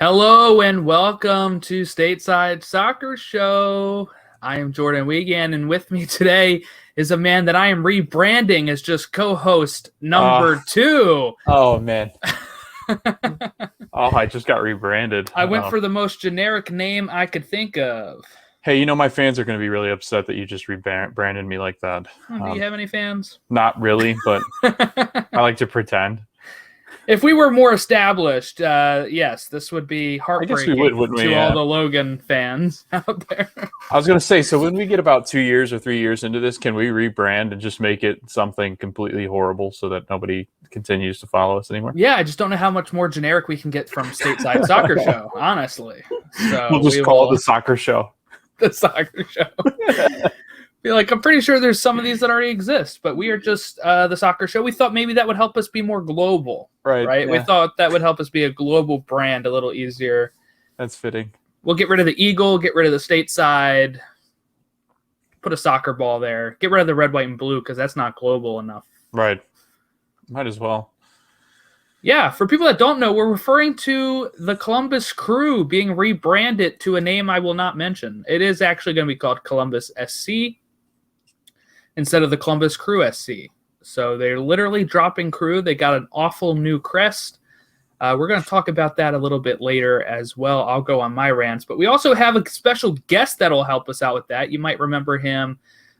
Hello and welcome to Stateside Soccer Show. I am Jordan Wiegand, and with me today is a man that I am rebranding as just co-host number 2. Oh, man. I just got rebranded. I went for the most generic name I could think of. Hey, my fans are going to be really upset that you just rebranded me like that. Do you have any fans? Not really, but I like to pretend. If we were more established, yes, this would be heartbreaking to all the Logan fans out there. I was going to say, so when we get about 2 years or 3 years into this, can we rebrand and just make it something completely horrible so that nobody continues to follow us anymore? Yeah, I just don't know how much more generic we can get from Stateside Soccer Show, honestly. So we'll just call it the Soccer Show. The Soccer Show. I'm pretty sure there's some of these that already exist, but we are just the Soccer Show. We thought maybe that would help us be more global. Right? Yeah. We thought that would help us be a global brand a little easier. That's fitting. We'll get rid of the eagle, get rid of the stateside, put a soccer ball there, get rid of the red, white, and blue because that's not global enough. Right. Might as well. Yeah, for people that don't know, we're referring to the Columbus Crew being rebranded to a name I will not mention. It is actually going to be called Columbus SC instead of the Columbus Crew SC. So they're literally dropping crew. They got an awful new crest. We're going to talk about that a little bit later as well. I'll go on my rants. But we also have a special guest that will help us out with that. You might remember him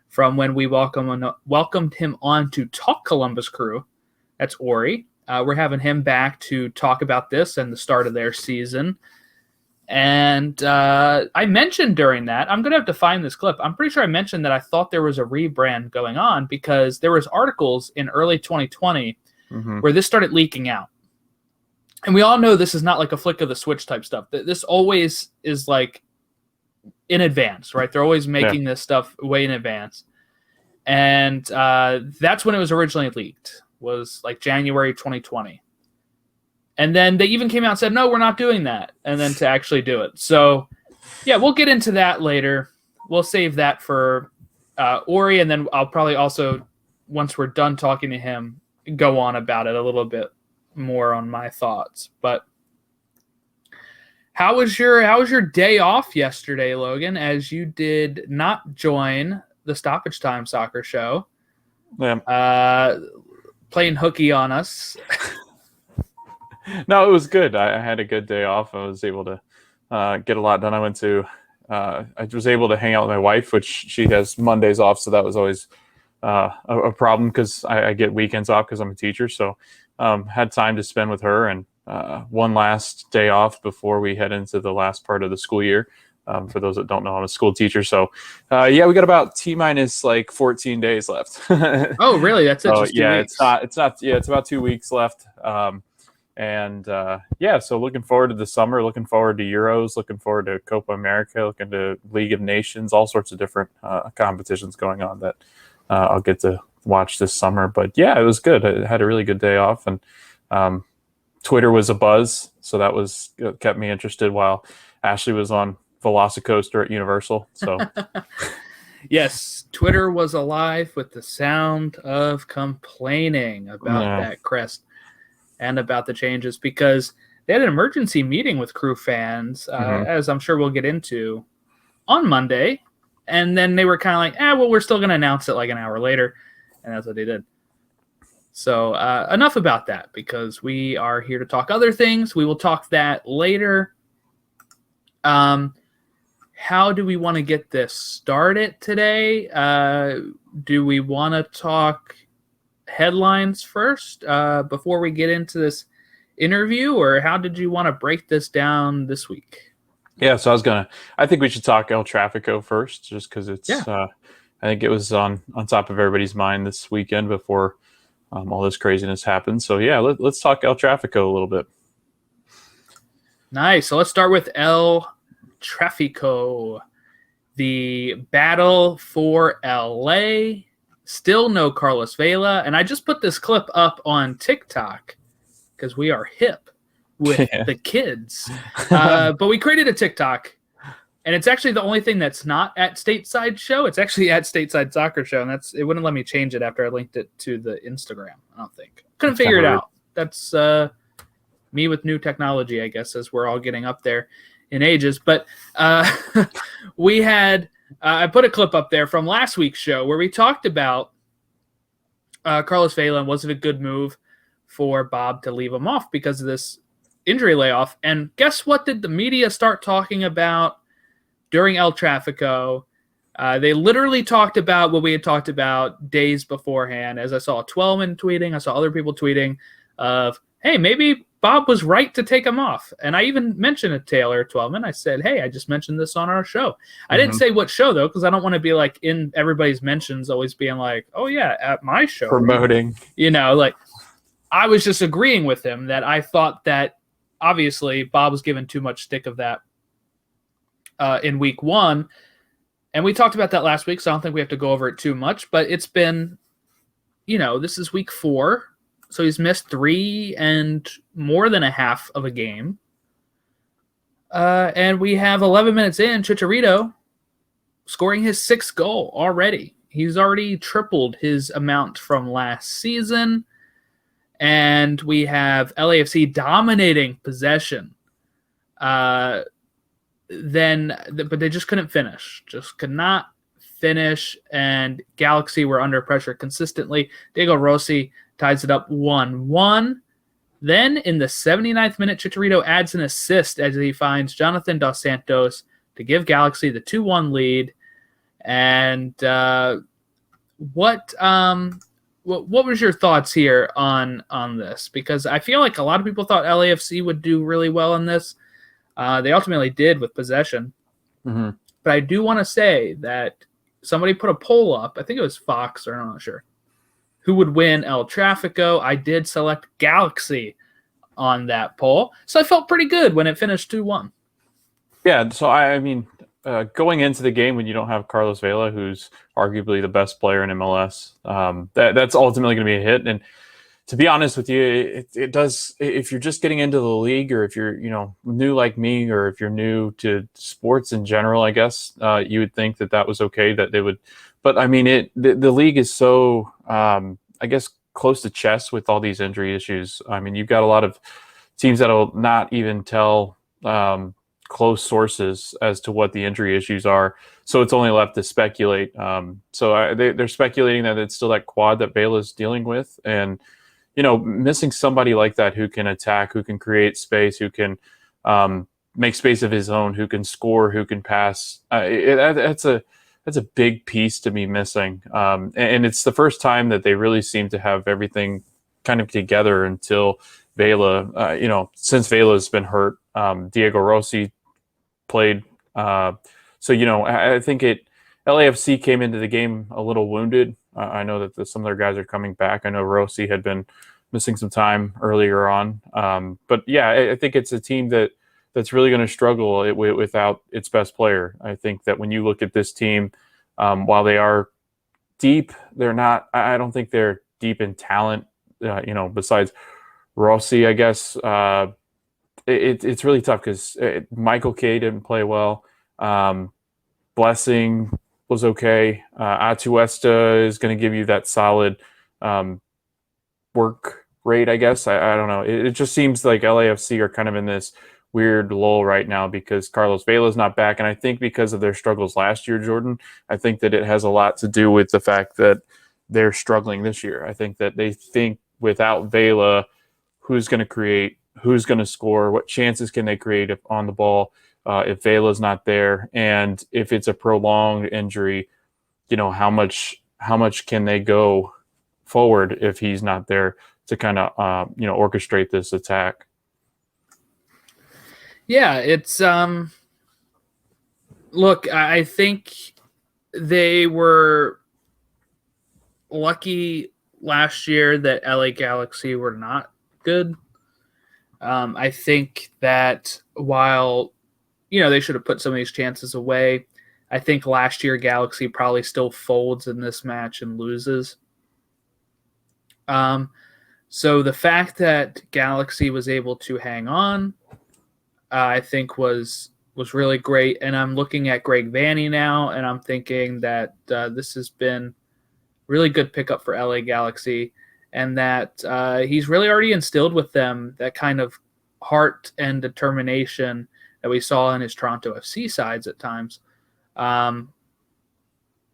from when we welcomed him on to Talk Columbus Crew. That's Orri. We're having him back to talk about this and the start of their season. And I mentioned during that, I'm going to have to find this clip. I'm pretty sure I mentioned that I thought there was a rebrand going on because there was articles in early 2020 where this started leaking out. And we all know this is not like a flick of the switch type stuff. This always is like in advance, right? They're always making this stuff way in advance. And that's when it was originally leaked, was like January 2020. And then they even came out and said, no, we're not doing that. And then to actually do it. So, yeah, we'll get into that later. We'll save that for Orri. And then I'll probably also, once we're done talking to him, go on about it a little bit more on my thoughts. But how was your day off yesterday, Logan, as you did not join the Stoppage Time Soccer Show? Yeah. Playing hooky on us. No, it was good. I had a good day off. I was able to get a lot done. I was able to hang out with my wife, which she has Mondays off, so that was always a problem because I get weekends off because I'm a teacher. So had time to spend with her and one last day off before we head into the last part of the school year. For those that don't know, I'm a school teacher. So we got about T-minus like 14 days left. Oh, really? That's interesting. Yeah, it's not. Yeah, it's about 2 weeks left. So looking forward to the summer, looking forward to Euros, looking forward to Copa America, looking to League of Nations, all sorts of different competitions going on that I'll get to watch this summer. But yeah, it was good. I had a really good day off, and Twitter was a buzz, so that kept me interested while Ashley was on Velocicoaster at Universal. So yes, Twitter was alive with the sound of complaining about that crest. And about the changes because they had an emergency meeting with Crew fans, as I'm sure we'll get into, on Monday. And then they were kind of like, we're still going to announce it like an hour later. And that's what they did. So enough about that because we are here to talk other things. We will talk that later. How do we want to get this started today? Do we want to talk headlines first before we get into this interview, or how did you want to break this down this week? Yeah, so I think we should talk El Trafico first, just because it's I think it was on top of everybody's mind this weekend before all this craziness happened. So yeah, let's talk El Trafico a little bit. Nice. So let's start with El Trafico, the battle for LA. Still no Carlos Vela. And I just put this clip up on TikTok because we are hip with the kids. But we created a TikTok, and it's actually the only thing that's not at Stateside Show. It's actually at Stateside Soccer Show, and it wouldn't let me change it after I linked it to the Instagram, I don't think. Couldn't figure it out. That's me with new technology, I guess, as we're all getting up there in ages. But we had I put a clip up there from last week's show where we talked about Carlos Vela, and was it a good move for Bob to leave him off because of this injury layoff? And guess what did the media start talking about during El Trafico? They literally talked about what we had talked about days beforehand. As I saw Twellman tweeting, I saw other people tweeting of, hey, maybe Bob was right to take him off. And I even mentioned it to Taylor Twellman. I said, hey, I just mentioned this on our show. I didn't say what show, though, because I don't want to be like in everybody's mentions always being like, oh, yeah, at my show. Promoting. You know, like I was just agreeing with him that I thought that obviously Bob was given too much stick of that in week one. And we talked about that last week, so I don't think we have to go over it too much. But it's been, this is week 4. So he's missed 3 and more than a half of a game. And we have 11 minutes in, Chicharito scoring his 6th goal already. He's already tripled his amount from last season. And we have LAFC dominating possession. But they just couldn't finish. Just could not finish. And Galaxy were under pressure consistently. Diego Rossi ties it up 1-1. Then in the 79th minute, Chicharito adds an assist as he finds Jonathan Dos Santos to give Galaxy the 2-1 lead. And what was your thoughts here on this? Because I feel like a lot of people thought LAFC would do really well in this. They ultimately did with possession. Mm-hmm. But I do want to say that somebody put a poll up. I think it was Fox, or I'm not sure, who would win El Trafico. I did select Galaxy on that poll. So I felt pretty good when it finished 2-1. Yeah, so I mean, going into the game when you don't have Carlos Vela, who's arguably the best player in MLS, that's ultimately going to be a hit. And to be honest with you, it does. If you're just getting into the league, or if you're new like me, or if you're new to sports in general, I guess you would think that was okay that they would. But I mean, the league is so I guess close to chess with all these injury issues. I mean, you've got a lot of teams that'll not even tell close sources as to what the injury issues are. So it's only left to speculate. They're speculating that it's still that quad that Vela's dealing with, and missing somebody like that who can attack, who can create space, who can make space of his own, who can score, who can pass. That's a big piece to be missing. And it's the first time that they really seem to have everything kind of together until Vela, since Vela's been hurt. Diego Rossi played. I think LAFC came into the game a little wounded. I know that some of their guys are coming back. I know Rossi had been missing some time earlier on. But yeah, I think it's a team that's really going to struggle without its best player. I think that when you look at this team, while they are deep, they're not. I don't think they're deep in talent. Besides Rossi, I guess it's really tough because Michael K didn't play well. Blessing was okay. Atuesta is going to give you that solid work rate, I guess. I don't know. It just seems like LAFC are kind of in this weird lull right now because Carlos Vela's not back. And I think because of their struggles last year, Jordan, I think that it has a lot to do with the fact that they're struggling this year. I think that they think without Vela, who's going to create, who's going to score, what chances can they create on the ball if Vela's not there? And if it's a prolonged injury, how much can they go forward if he's not there to kind of, orchestrate this attack? Yeah, it's look, I think they were lucky last year that LA Galaxy were not good. I think that while, they should have put some of these chances away, I think last year Galaxy probably still folds in this match and loses. So the fact that Galaxy was able to hang on, I think was really great. And I'm looking at Greg Vanney now, and I'm thinking that this has been really good pickup for LA Galaxy, and that he's really already instilled with them that kind of heart and determination that we saw in his Toronto FC sides at times.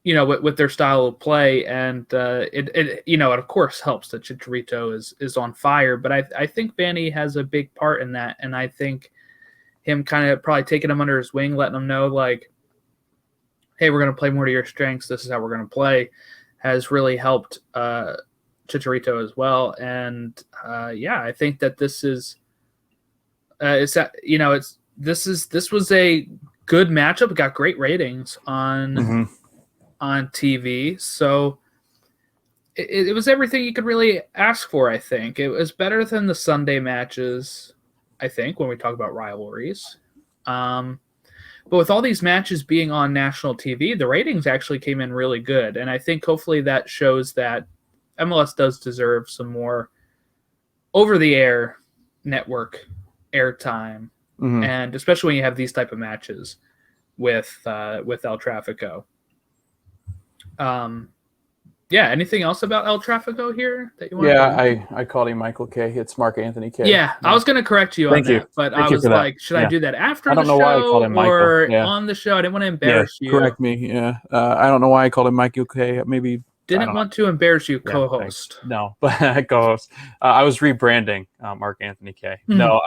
With their style of play, and it of course helps that Chicharito is on fire, but I think Vanny has a big part in that, and I think him kind of probably taking him under his wing, letting him know, like, hey, we're going to play more to your strengths, this is how we're going to play, has really helped Chicharito as well. And I think that this was a good matchup. It got great ratings on TV, so it was everything you could really ask for. I think it was better than the Sunday matches, I think, when we talk about rivalries. But with all these matches being on national TV, the ratings actually came in really good, and I think hopefully that shows that MLS does deserve some more over-the-air network airtime, and especially when you have these type of matches with El Trafico. Anything else about El Trafico here that you want? I called him Michael K. It's Mark Anthony K. Yeah, I was going to correct you on that, but I was like, should I do that after the show or on the show? I didn't want to embarrass you. Correct me. Yeah, I don't know why I called him Michael K. Maybe didn't want to embarrass you, co-host. No, but co-host. I was rebranding Mark Anthony K. No,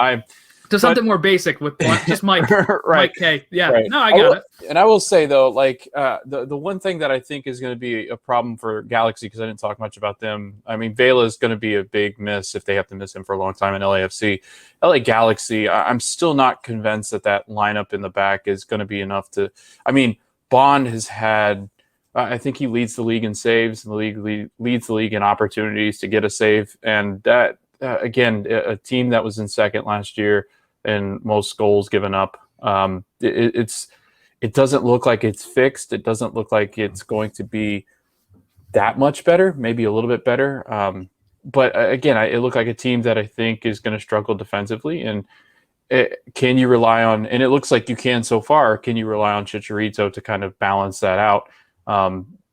to something more basic with just Mike, right. Mike K. Yeah, right. No, I got it. And I will say, though, like the one thing that I think is going to be a problem for Galaxy, because I didn't talk much about them. I mean, Vela is going to be a big miss if they have to miss him for a long time in LAFC. LA Galaxy, I'm still not convinced that lineup in the back is going to be enough to. I mean, Bond has had. I think he leads the league in saves, and the league leads the league in opportunities to get a save. And that, again, a team that was in second last year and most goals given up. It doesn't look like it's fixed. It doesn't look like it's going to be that much better, maybe a little bit better. But again, it looked like a team that I think is going to struggle defensively. And can you rely on, and it looks like you can so far, can you rely on Chicharito to kind of balance that out?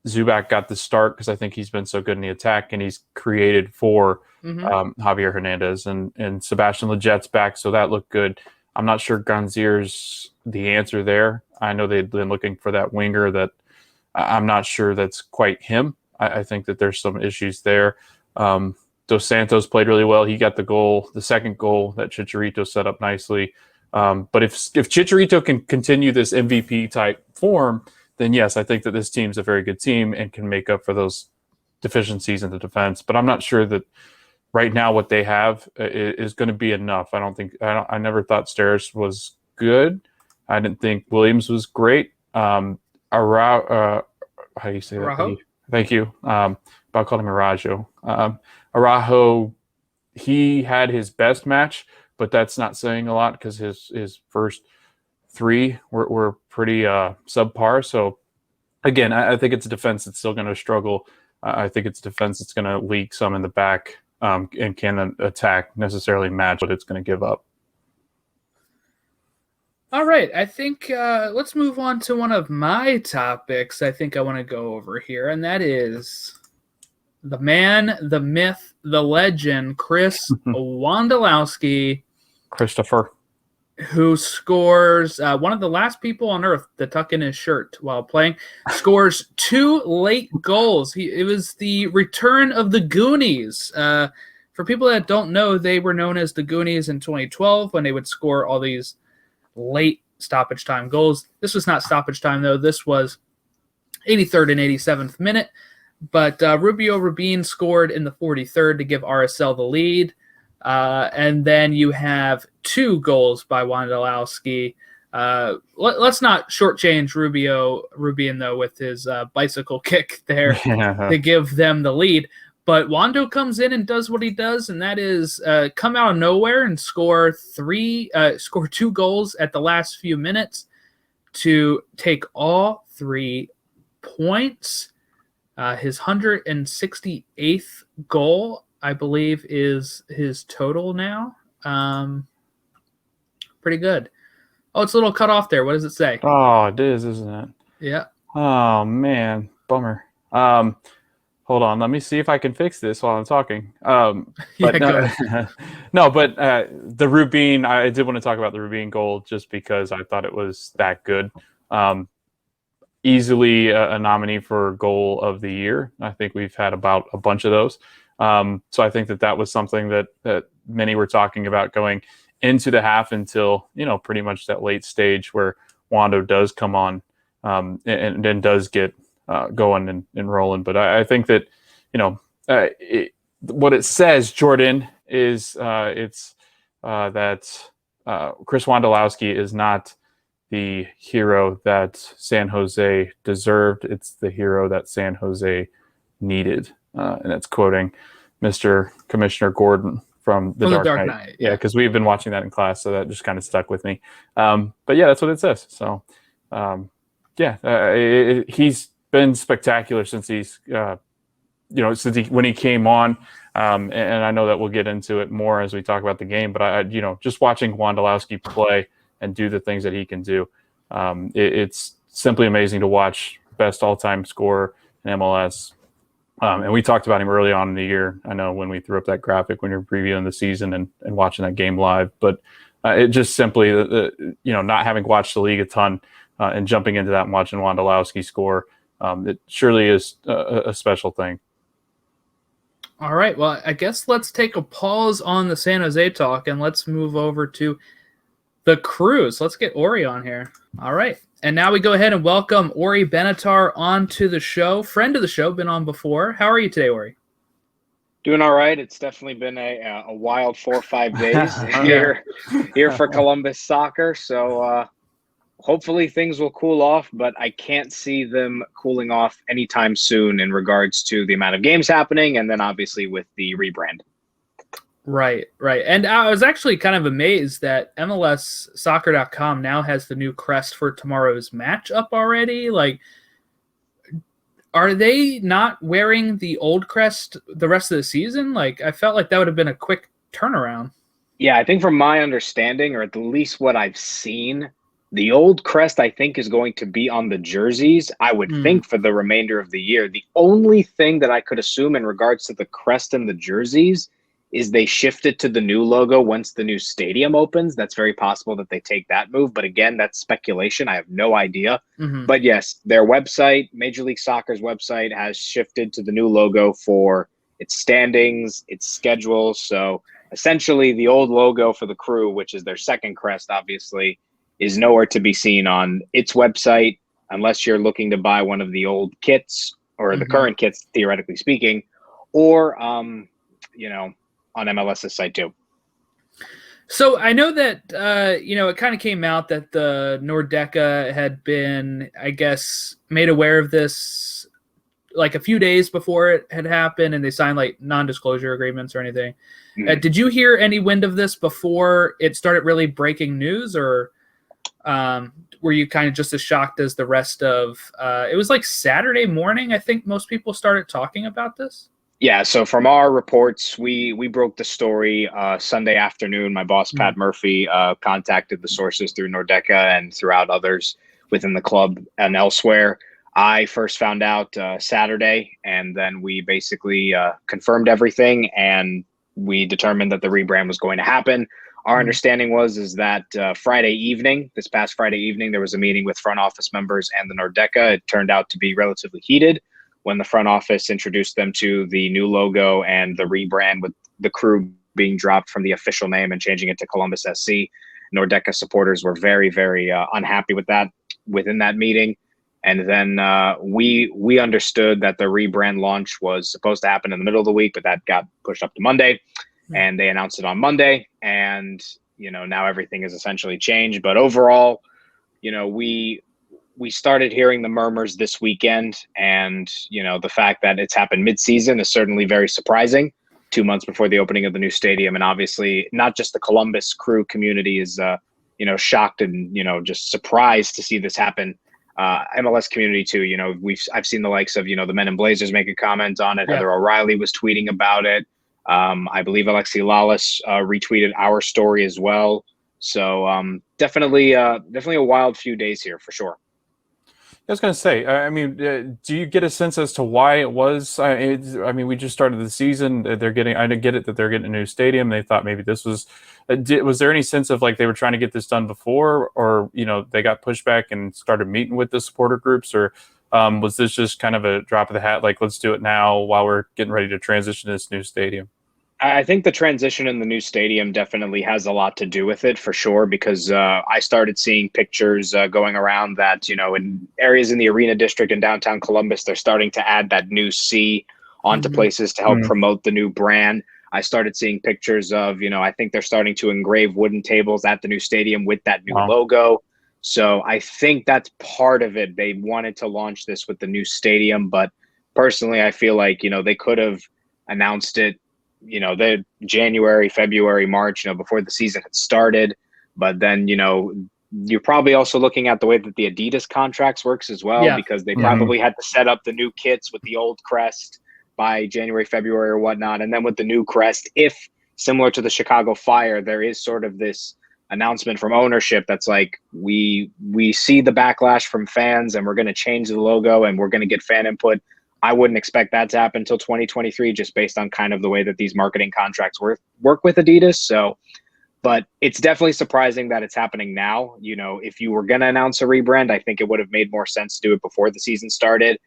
Zubac got the start because I think he's been so good in the attack, and he's created for Javier Hernandez, and Sebastian Leget's back, so that looked good. I'm not sure Ganzier's the answer there. I know they've been looking for that winger that I'm not sure that's quite him. I think that there's some issues there. Dos Santos played really well. He got the second goal that Chicharito set up nicely. But if Chicharito can continue this MVP type form, then yes, I think that this team's a very good team and can make up for those deficiencies in the defense. But I'm not sure that right now what they have is going to be enough. I never thought Steres was good. I didn't think Williams was great. How do you say Araujo? that? Thank you. But I called him Araujo. Araujo, he had his best match, but that's not saying a lot because his first three were pretty subpar. So again, I think it's a defense that's still going to struggle. I think it's a defense that's going to leak some in the back and can attack necessarily match what it's going to give up. All right, I think let's move on to one of my topics I think I want to go over here, and that is the man, the myth, the legend, Chris Wondolowski. Christopher. Who scores one of the last people on earth to tuck in his shirt while playing, scores 2 late goals. It was the return of the Goonies. For people that don't know, they were known as the Goonies in 2012 when they would score all these late stoppage time goals. This was not stoppage time, though. This was 83rd and 87th minute. But Rubio Rubin scored in the 43rd to give RSL the lead. And then you have 2 goals by Wondolowski. Let's not shortchange Rubin, though, with his bicycle kick there to give them the lead. But Wando comes in and does what he does, and that is come out of nowhere and score 2 goals at the last few minutes to take all 3 points. His 168th goal, I believe, is his total now. Pretty good. Oh, it's a little cut off there. What does it say? Oh, it is, isn't it? Yeah. Oh, man. Bummer. Hold Hold on, let me see if I can fix this while I'm talking. Yeah, But go no, ahead. no, but the Rubin, I did want to talk about the Rubin goal just because I thought it was that good. Um, Easily a nominee for goal of the year. I think we've had about a bunch of those. So I think that was something that many were talking about going into the half until, pretty much that late stage where Wando does come on and then does get going and rolling. But I think that, what it says, Jordan, is it's that Chris Wondolowski is not the hero that San Jose deserved. It's the hero that San Jose needed. And it's quoting Mr. Commissioner Gordon from The Dark Knight. Knight. Yeah, because we've been watching that in class, so that just kind of stuck with me. But yeah, that's what it says. So, he's been spectacular since when he came on. And I know that we'll get into it more as we talk about the game. But just watching Wondolowski play and do the things that he can do, it's simply amazing to watch. Best all-time scorer in MLS. And we talked about him early on in the year. I know when we threw up that graphic when you're previewing the season and watching that game live. But it just simply, not having watched the league a ton and jumping into that and watching Wondolowski score, it surely is a special thing. All right. Well, I guess let's take a pause on the San Jose talk and let's move over to the Cruise. Let's get Orri on here. All right. And now we go ahead and welcome Orri Benatar onto the show. Friend of the show, been on before. How are you today, Orri? Doing all right. It's definitely been a wild 4 or 5 days here for Columbus soccer. So hopefully things will cool off, but I can't see them cooling off anytime soon in regards to the amount of games happening and then obviously with the rebrand. Right. And I was actually kind of amazed that MLSsoccer.com now has the new crest for tomorrow's match up already. Like, are they not wearing the old crest the rest of the season? Like, I felt like that would have been a quick turnaround. Yeah, I think from my understanding, or at least what I've seen, the old crest, I think, is going to be on the jerseys, I would think, for the remainder of the year. The only thing that I could assume in regards to the crest and the jerseys is they shift it to the new logo once the new stadium opens. That's very possible that they take that move. But again, that's speculation. I have no idea. But yes, their website, Major League Soccer's website, has shifted to the new logo for its standings, its schedule. So essentially the old logo for the Crew, which is their second crest, obviously, is nowhere to be seen on its website unless you're looking to buy one of the old kits or the current kits, theoretically speaking, or, on MLS's site too. So I know that, it kind of came out that the Nordeca had been, I guess, made aware of this like a few days before it had happened and they signed like non-disclosure agreements or anything. Did you hear any wind of this before it started really breaking news, or were you kind of just as shocked as the rest of it was like Saturday morning, I think most people started talking about this? Yeah, so from our reports, we broke the story Sunday afternoon. My boss, Pat Murphy, contacted the sources through Nordeca and throughout others within the club and elsewhere. I first found out Saturday, and then we basically confirmed everything, and we determined that the rebrand was going to happen. Our understanding is that this past Friday evening, there was a meeting with front office members and the Nordeca. It turned out to be relatively heated when the front office introduced them to the new logo and the rebrand, with the Crew being dropped from the official name and changing it to Columbus SC. Nordeca supporters were very, very unhappy with that within that meeting. And then we understood that the rebrand launch was supposed to happen in the middle of the week, but that got pushed up to Monday. And they announced it on Monday. And, now everything is essentially changed. But overall, we started hearing the murmurs this weekend, and the fact that it's happened mid-season is certainly very surprising, 2 months before the opening of the new stadium. And obviously not just the Columbus Crew community is shocked and just surprised to see this happen. MLS community too. I've seen the likes of the Men in Blazers make a comment on it. Heather O'Reilly was tweeting about it. I believe Alexi Lalas retweeted our story as well. So definitely a wild few days here for sure. I was going to say, I mean, do you get a sense as to why it was? I mean, we just started the season. They're getting. I get it that they're getting a new stadium. They thought maybe this was. Was there any sense of like they were trying to get this done before, or they got pushback and started meeting with the supporter groups, or was this just kind of a drop of the hat? Like, let's do it now while we're getting ready to transition to this new stadium. I think the transition in the new stadium definitely has a lot to do with it, for sure, because I started seeing pictures going around that, in areas in the Arena District in downtown Columbus, they're starting to add that new C onto places to help promote the new brand. I started seeing pictures of, I think they're starting to engrave wooden tables at the new stadium with that new logo. So I think that's part of it. They wanted to launch this with the new stadium, but personally, I feel like, they could have announced it the January, February, March, before the season had started. But then, you're probably also looking at the way that the Adidas contracts works as well, because they probably had to set up the new kits with the old crest by January, February or whatnot. And then with the new crest, if similar to the Chicago Fire, there is sort of this announcement from ownership that's like, we see the backlash from fans and we're going to change the logo and we're going to get fan input. I wouldn't expect that to happen until 2023, just based on kind of the way that these marketing contracts work with Adidas. So, but it's definitely surprising that it's happening now. If you were going to announce a rebrand, I think it would have made more sense to do it before the season started.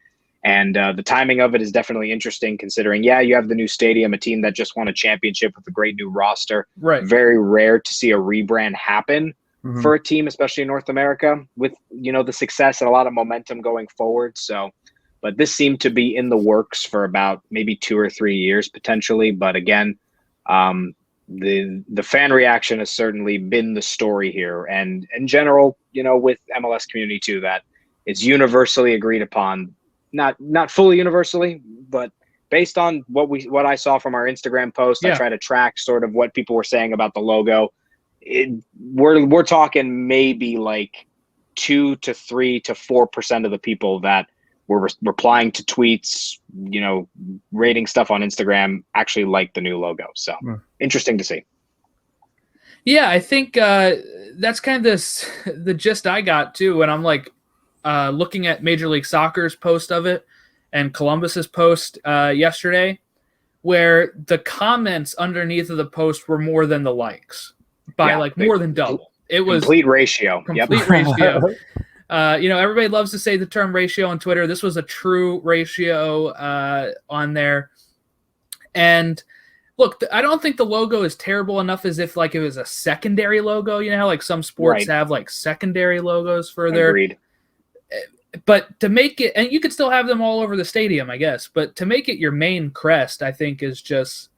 And the timing of it is definitely interesting, considering, you have the new stadium, a team that just won a championship with a great new roster. Right. Very rare to see a rebrand happen for a team, especially in North America, with, the success and a lot of momentum going forward. So, but this seemed to be in the works for about maybe 2 or 3 years potentially. But again, the fan reaction has certainly been the story here. And in general, with MLS community too, that it's universally agreed upon, not fully universally, but based on what I saw from our Instagram post, I try to track sort of what people were saying about the logo. We're talking maybe like 2 to 3 to 4% of the people that were replying to tweets, rating stuff on Instagram, actually like the new logo. So interesting to see. Yeah, I think that's kind of the gist I got too when I'm like looking at Major League Soccer's post of it and Columbus's post yesterday, where the comments underneath of the post were more than the likes by more than double. It was complete ratio. Ratio. Everybody loves to say the term ratio on Twitter. This was a true ratio on there. And look, I don't think the logo is terrible enough as if like it was a secondary logo. You know how like some sports have like secondary logos for their. Agreed. But to make it, and you could still have them all over the stadium, I guess. But to make it your main crest, I think is just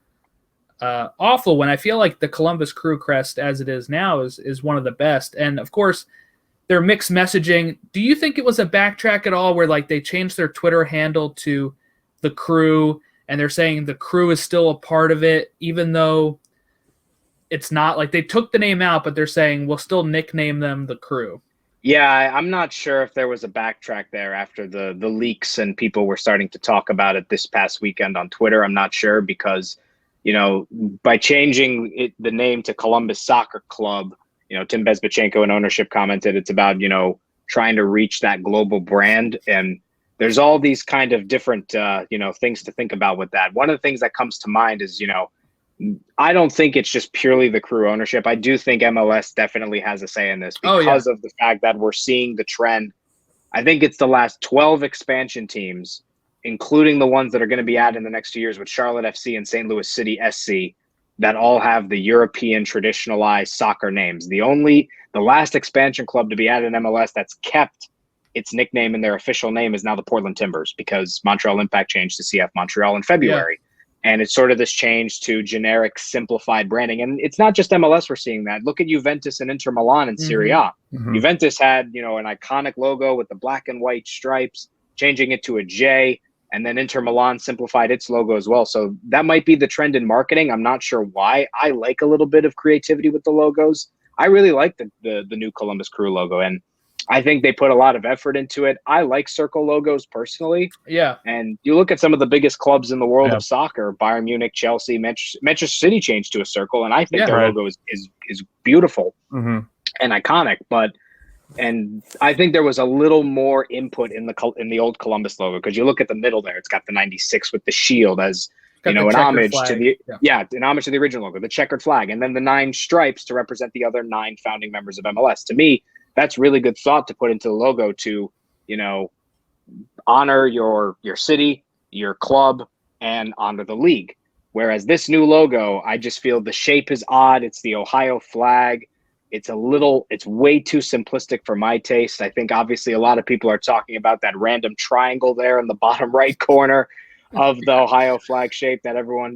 awful. When I feel like the Columbus Crew crest, as it is now, is one of the best. And of course, their mixed messaging. Do you think it was a backtrack at all, where like they changed their Twitter handle to the Crew, and they're saying the Crew is still a part of it, even though it's not? Like they took the name out, but they're saying we'll still nickname them the Crew. Yeah, I'm not sure if there was a backtrack there after the leaks and people were starting to talk about it this past weekend on Twitter. I'm not sure because, by changing the name to Columbus Soccer Club, Tim Bezbachenko in ownership commented it's about, trying to reach that global brand. And there's all these kind of different, things to think about with that. One of the things that comes to mind is, I don't think it's just purely the Crew ownership. I do think MLS definitely has a say in this because of the fact that we're seeing the trend. I think it's the last 12 expansion teams, including the ones that are going to be added in the next 2 years with Charlotte FC and St. Louis City SC, that all have the European traditionalized soccer names. The last expansion club to be added in MLS that's kept its nickname and their official name is now the Portland Timbers, because Montreal Impact changed to CF Montreal in February. And it's sort of this change to generic, simplified branding. And it's not just MLS we're seeing that. Look at Juventus and Inter Milan in Serie A. Juventus had, an iconic logo with the black and white stripes, changing it to a J. And then Inter Milan simplified its logo as well. So that might be the trend in marketing. I'm not sure why. I like a little bit of creativity with the logos. I really like the new Columbus Crew logo. And I think they put a lot of effort into it. I like circle logos personally. Yeah. And you look at some of the biggest clubs in the world of soccer, Bayern Munich, Chelsea, Manchester City changed to a circle. And I think their logo is beautiful and iconic. But And I think there was a little more input in the old Columbus logo, because you look at the middle there, it's got the 96 with the shield as Got the an checkered homage flag. to an homage to the original logo, the checkered flag, and then the 9 stripes to represent the other 9 founding members of MLS. To me, that's really good thought to put into the logo to, honor your city, your club, and honor the league. Whereas this new logo, I just feel the shape is odd. It's the Ohio flag. It's way too simplistic for my taste. I think obviously a lot of people are talking about that random triangle there in the bottom right corner of the Ohio flag shape that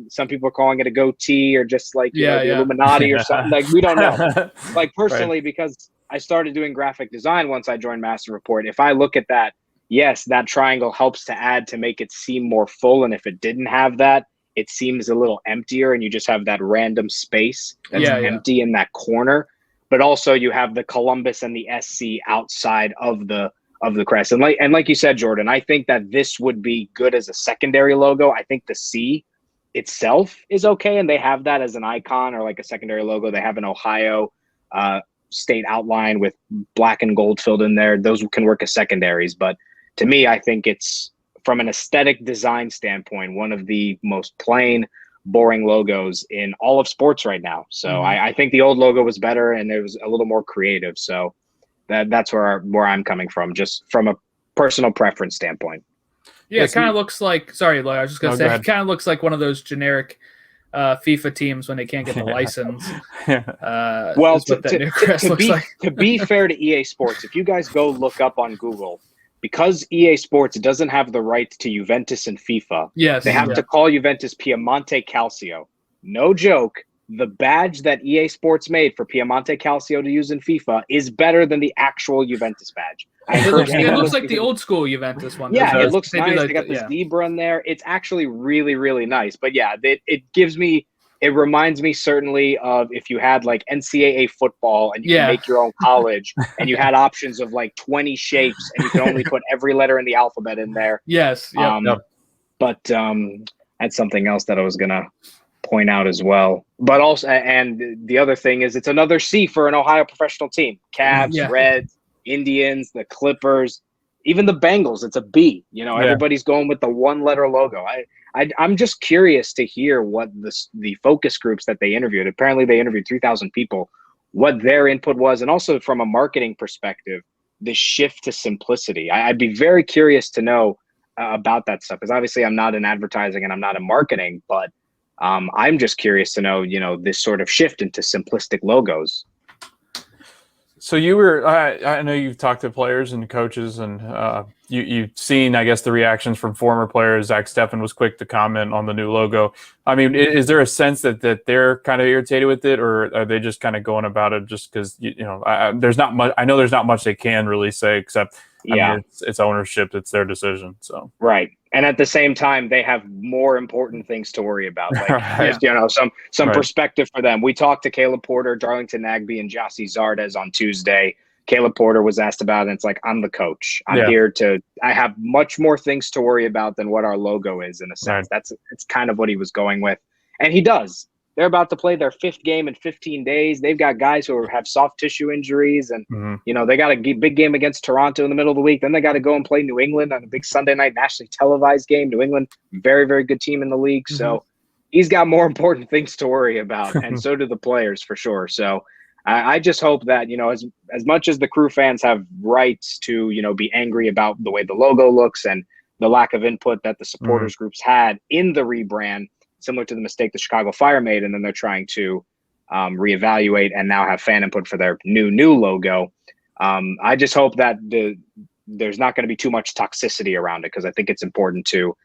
some people are calling it a goatee or just like, the Illuminati or something. Like, we don't know. Like, personally, Right. because I started doing graphic design once I joined Master Report, if I look at that, yes, that triangle helps to add to make it seem more full. And if it didn't have that, it seems a little emptier and you just have that random space that's empty in that corner. But also you have the Columbus and the SC outside of the crest. And like you said, Jordan, I think that this would be good as a secondary logo. I think the C itself is okay, and they have that as an icon or like a secondary logo. They have an Ohio state outline with black and gold filled in there. Those can work as secondaries. But to me, I think it's, from an aesthetic design standpoint, one of the most plain, boring logos in all of sports right now. So I think the old logo was better and it was a little more creative. So that's where I'm coming from, just from a personal preference standpoint. Yeah, it kind of looks like, sorry, Lloyd, I was just going to say, it kind of looks like one of those generic FIFA teams when they can't get the license. Well, to be fair to EA Sports, if you guys go look up on Google, because EA Sports doesn't have the right to Juventus and FIFA, they have to call Juventus Piemonte Calcio. No joke. The badge that EA Sports made for Piemonte Calcio to use in FIFA is better than the actual Juventus badge. It looks like the old school Juventus one. Yeah, it looks nice. They got the zebra in there. It's actually really, really nice. But yeah, it reminds me certainly of if you had like NCAA football and you can make your own college and you had options of like 20 shapes and you can only put every letter in the alphabet in there. Yes. But that's something else that I was going to point out as well. But also, and the other thing is, it's another C for an Ohio professional team. Cavs, Reds, Indians, the Clippers, even the Bengals. It's a B. Everybody's going with the 1-letter logo. I'm just curious to hear what the focus groups that they interviewed. Apparently, they interviewed 3,000 people. What their input was, and also from a marketing perspective, the shift to simplicity. I'd be very curious to know about that stuff, because obviously I'm not in advertising and I'm not in marketing, but I'm just curious to know, this sort of shift into simplistic logos. So I know you've talked to players and coaches, and you've seen, I guess, the reactions from former players. Zach Steffen was quick to comment on the new logo. I mean, is there a sense that they're kind of irritated with it, or are they just kind of going about it just because, there's not much, I know there's not much they can really say, except, I mean, it's ownership. It's their decision. So, right. And at the same time, they have more important things to worry about. Like, some perspective for them. We talked to Caleb Porter, Darlington Nagbe, and Jossie Zardes on Tuesday. Caleb Porter was asked about it, and it's like, I'm the coach. I have much more things to worry about than what our logo is, in a sense. Right. It's kind of what he was going with. And he does. They're about to play their 5th game in 15 days. They've got guys who have soft tissue injuries, and they got a big game against Toronto in the middle of the week. Then they got to go and play New England on a big Sunday night nationally televised game. New England, very, very good team in the league. So he's got more important things to worry about, and so do the players for sure. So I just hope that, as much as the Crew fans have rights to, be angry about the way the logo looks and the lack of input that the supporters groups had in the rebrand, similar to the mistake the Chicago Fire made, and then they're trying to reevaluate and now have fan input for their new logo. I just hope that there's not going to be too much toxicity around it, because I think it's important to,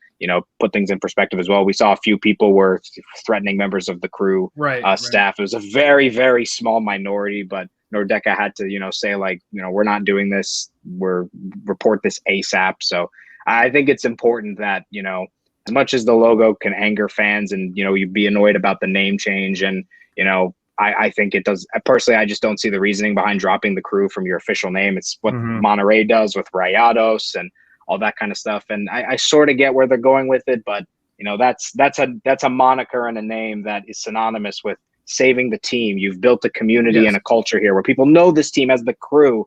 put things in perspective as well. We saw a few people were threatening members of the Crew staff. It was a very, very small minority, but Nordecke had to, say like, we're not doing this. Report this ASAP. So I think it's important that, as much as the logo can anger fans and, you'd be annoyed about the name change, and, I think it does. Personally, I just don't see the reasoning behind dropping the Crew from your official name. It's what Monterrey does with Rayados and all that kind of stuff. And I sort of get where they're going with it, but, that's a moniker and a name that is synonymous with saving the team. You've built a community and a culture here where people know this team as the Crew.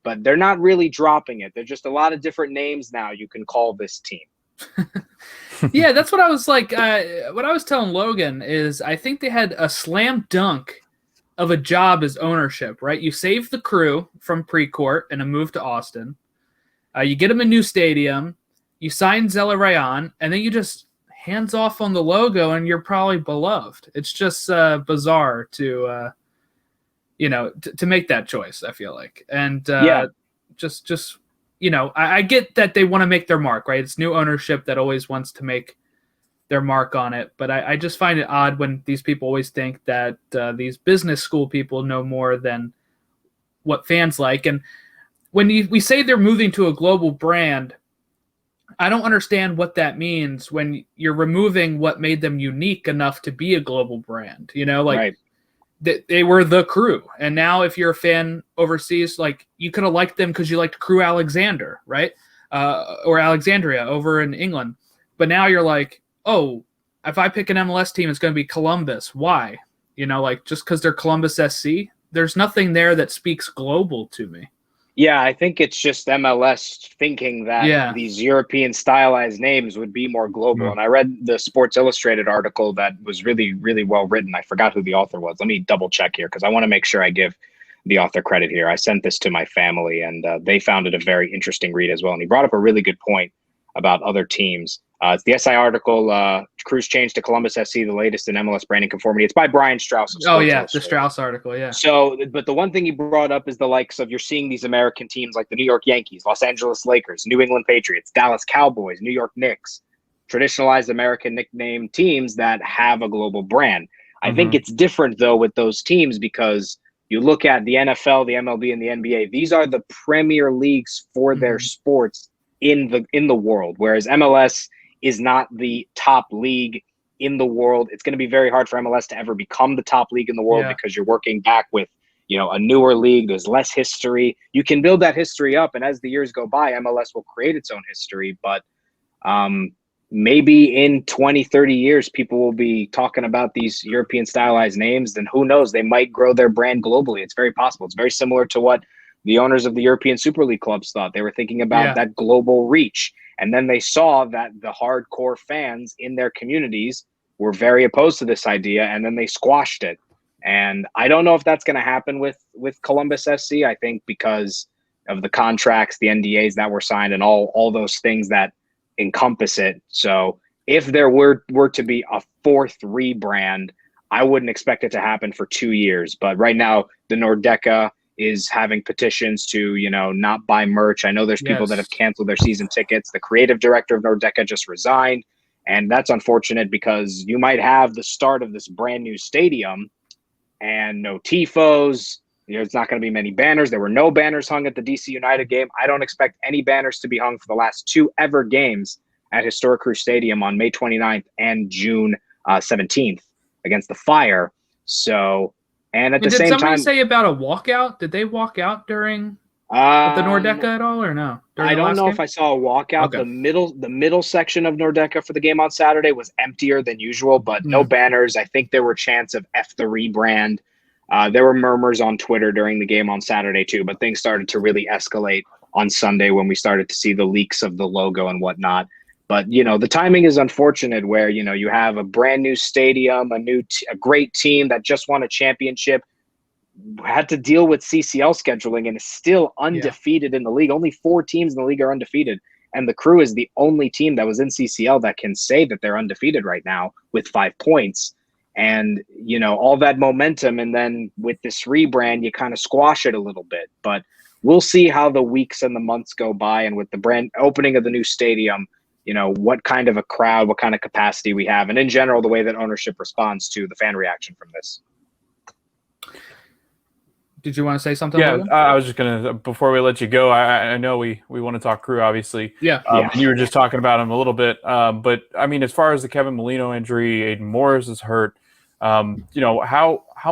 But they're not really dropping it. There's just a lot of different names now you can call this team. Yeah, that's what I was like. What I was telling Logan is I think they had a slam dunk of a job as ownership, right? You save the Crew from Precourt and a move to Austin. You get them a new stadium. You sign Zella Rayan, and then you just hands off on the logo, and you're probably beloved. It's just bizarre to to make that choice, I feel like. And just I get that they want to make their mark, right? It's new ownership that always wants to make their mark on it. But I just find it odd when these people always think that these business school people know more than what fans like. And when we say they're moving to a global brand, I don't understand what that means when you're removing what made them unique enough to be a global brand. Right. They were the Crew. And now if you're a fan overseas, like you could have liked them because you liked Crew Alexander, right? Or Alexandria over in England. But now you're like, oh, if I pick an MLS team, it's going to be Columbus. Why? Just because they're Columbus SC? There's nothing there that speaks global to me. Yeah, I think it's just MLS thinking that these European stylized names would be more global. And I read the Sports Illustrated article that was really, really well written. I forgot who the author was. Let me double check here because I want to make sure I give the author credit here. I sent this to my family, and they found it a very interesting read as well. And he brought up a really good point about other teams. It's the SI article, Crew's change to Columbus SC, the latest in MLS branding conformity. It's by Brian Strauss. Oh, yeah, the Strauss article, yeah. So, but the one thing he brought up is the likes of, you're seeing these American teams like the New York Yankees, Los Angeles Lakers, New England Patriots, Dallas Cowboys, New York Knicks, traditionalized American nickname teams that have a global brand. I think it's different, though, with those teams because you look at the NFL, the MLB, and the NBA. These are the premier leagues for their sports in the world, whereas MLS is not the top league in the world. It's going to be very hard for MLS to ever become the top league in the world because you're working back with, a newer league. There's less history. You can build that history up, and as the years go by, MLS will create its own history. But maybe in 20, 30 years, people will be talking about these European stylized names, then who knows? They might grow their brand globally. It's very possible. It's very similar to what the owners of the European Super League clubs thought. They were thinking about that global reach. And then they saw that the hardcore fans in their communities were very opposed to this idea, and then they squashed it. And I don't know if that's going to happen with Columbus SC. I think because of the contracts, the NDAs that were signed, and all those things that encompass it. So if there were to be a fourth rebrand, I wouldn't expect it to happen for 2 years. But right now, the Nordecke is having petitions to, not buy merch. I know there's people that have canceled their season tickets. The creative director of Nordecke just resigned. And that's unfortunate because you might have the start of this brand new stadium and no tifos. There's not going to be many banners. There were no banners hung at the DC United game. I don't expect any banners to be hung for the last 2 ever games at Historic Crew Stadium on May 29th and June 17th against the Fire. So, and at the same time, did somebody say about a walkout? Did they walk out during the Nordecke at all, or no? I don't know if I saw a walkout. Okay. The middle section of Nordecke for the game on Saturday was emptier than usual, but no banners. I think there were chants of F the rebrand. There were murmurs on Twitter during the game on Saturday too, but things started to really escalate on Sunday when we started to see the leaks of the logo and whatnot. But, the timing is unfortunate where, you have a brand new stadium, a great team that just won a championship, had to deal with CCL scheduling and is still undefeated in the league. Only 4 teams in the league are undefeated. And the Crew is the only team that was in CCL that can say that they're undefeated right now with 5 points. And, all that momentum. And then with this rebrand, you kind of squash it a little bit. But we'll see how the weeks and the months go by. And with the brand opening of the new stadium, what kind of a crowd, what kind of capacity we have. And in general, the way that ownership responds to the fan reaction from this. Did you want to say something? Yeah, I was just going to, before we let you go, I know we want to talk Crew, obviously. Yeah. You were just talking about him a little bit. But, I mean, as far as the Kevin Molino injury, Aiden Morris is hurt. How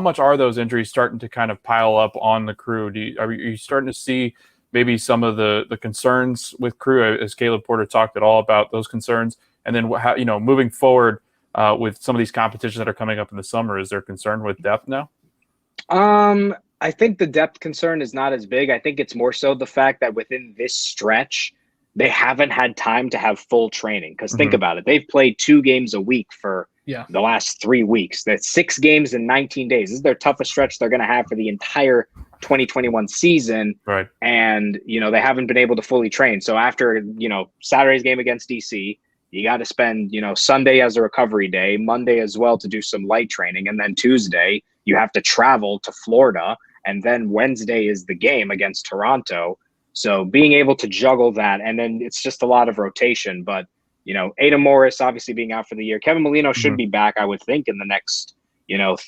much are those injuries starting to kind of pile up on the Crew? Are you starting to see maybe some of the concerns with Crew, as Caleb Porter talked at all about those concerns? And then, how, moving forward with some of these competitions that are coming up in the summer, is there concern with depth now? I think the depth concern is not as big. I think it's more so the fact that within this stretch, they haven't had time to have full training. Because think about it. They've played 2 games a week for the last 3 weeks. That's 6 games in 19 days. This is their toughest stretch they're going to have for the entire 2021 season. Right. And, they haven't been able to fully train. So after, Saturday's game against DC, you got to spend, Sunday as a recovery day, Monday as well to do some light training. And then Tuesday, you have to travel to Florida. And then Wednesday is the game against Toronto. So being able to juggle that, and then it's just a lot of rotation. But, Adam Morris obviously being out for the year. Kevin Molino should be back, I would think, in the next,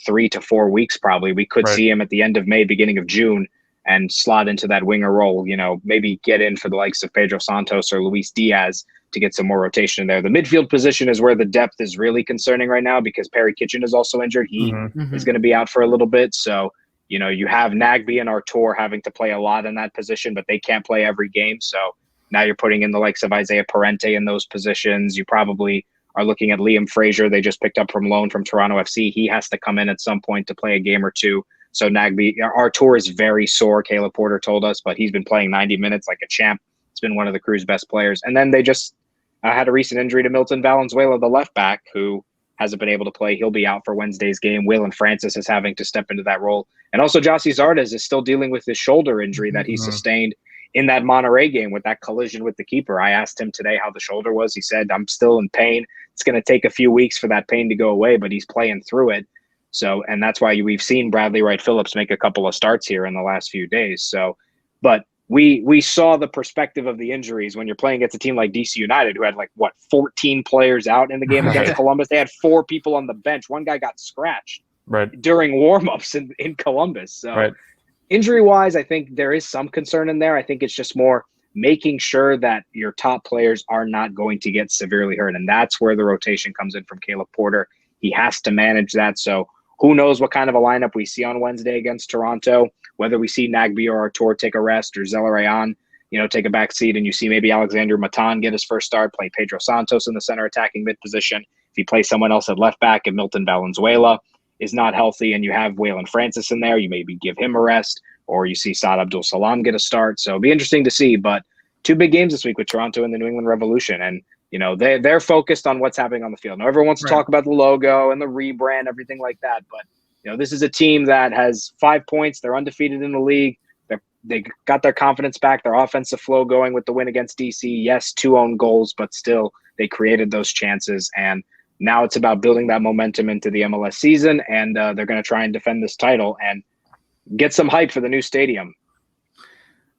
3 to 4 weeks probably. We could see him at the end of May, beginning of June, and slot into that winger role, maybe get in for the likes of Pedro Santos or Luis Diaz to get some more rotation in there. The midfield position is where the depth is really concerning right now because Perry Kitchen is also injured. He is going to be out for a little bit. So, you have Nagbe and Artur having to play a lot in that position, but they can't play every game. So now you're putting in the likes of Isaiah Parente in those positions. You probably are looking at Liam Fraser. They just picked up from loan from Toronto FC. He has to come in at some point to play a game or two. So Nagbe, Artur is very sore, Caleb Porter told us, but he's been playing 90 minutes like a champ. He's been one of the Crew's best players. And then they just had a recent injury to Milton Valenzuela, the left back, who hasn't been able to play. He'll be out for Wednesday's game. Waylon Francis is having to step into that role. And also Jossie Zardes is still dealing with his shoulder injury that he sustained in that Monterey game with that collision with the keeper. I asked him today how the shoulder was. He said, I'm still in pain. It's going to take a few weeks for that pain to go away, but he's playing through it. So, and that's why we've seen Bradley Wright Phillips make a couple of starts here in the last few days. So, but we saw the perspective of the injuries when you're playing against a team like DC United, who had 14 players out in the game against Columbus. They had 4 people on the bench. One guy got scratched during warmups in Columbus. So injury-wise, I think there is some concern in there. I think it's just more making sure that your top players are not going to get severely hurt. And that's where the rotation comes in from Caleb Porter. He has to manage that. So who knows what kind of a lineup we see on Wednesday against Toronto, whether we see Nagbe or Artur take a rest or Zelarayan, take a back seat, and you see maybe Alexander Matan get his first start, play Pedro Santos in the center attacking mid position. If you play someone else at left back and Milton Valenzuela is not healthy and you have Waylon Francis in there, you maybe give him a rest, or you see Saad Abdul Salam get a start. So it'll be interesting to see, but 2 big games this week with Toronto and the New England Revolution. And, they're focused on what's happening on the field. Now, everyone wants to talk about the logo and the rebrand, everything like that. But, this is a team that has 5 points. They're undefeated in the league. They got their confidence back, their offensive flow going with the win against DC. Yes, 2 own goals, but still they created those chances. And now it's about building that momentum into the MLS season. And they're going to try and defend this title and get some hype for the new stadium.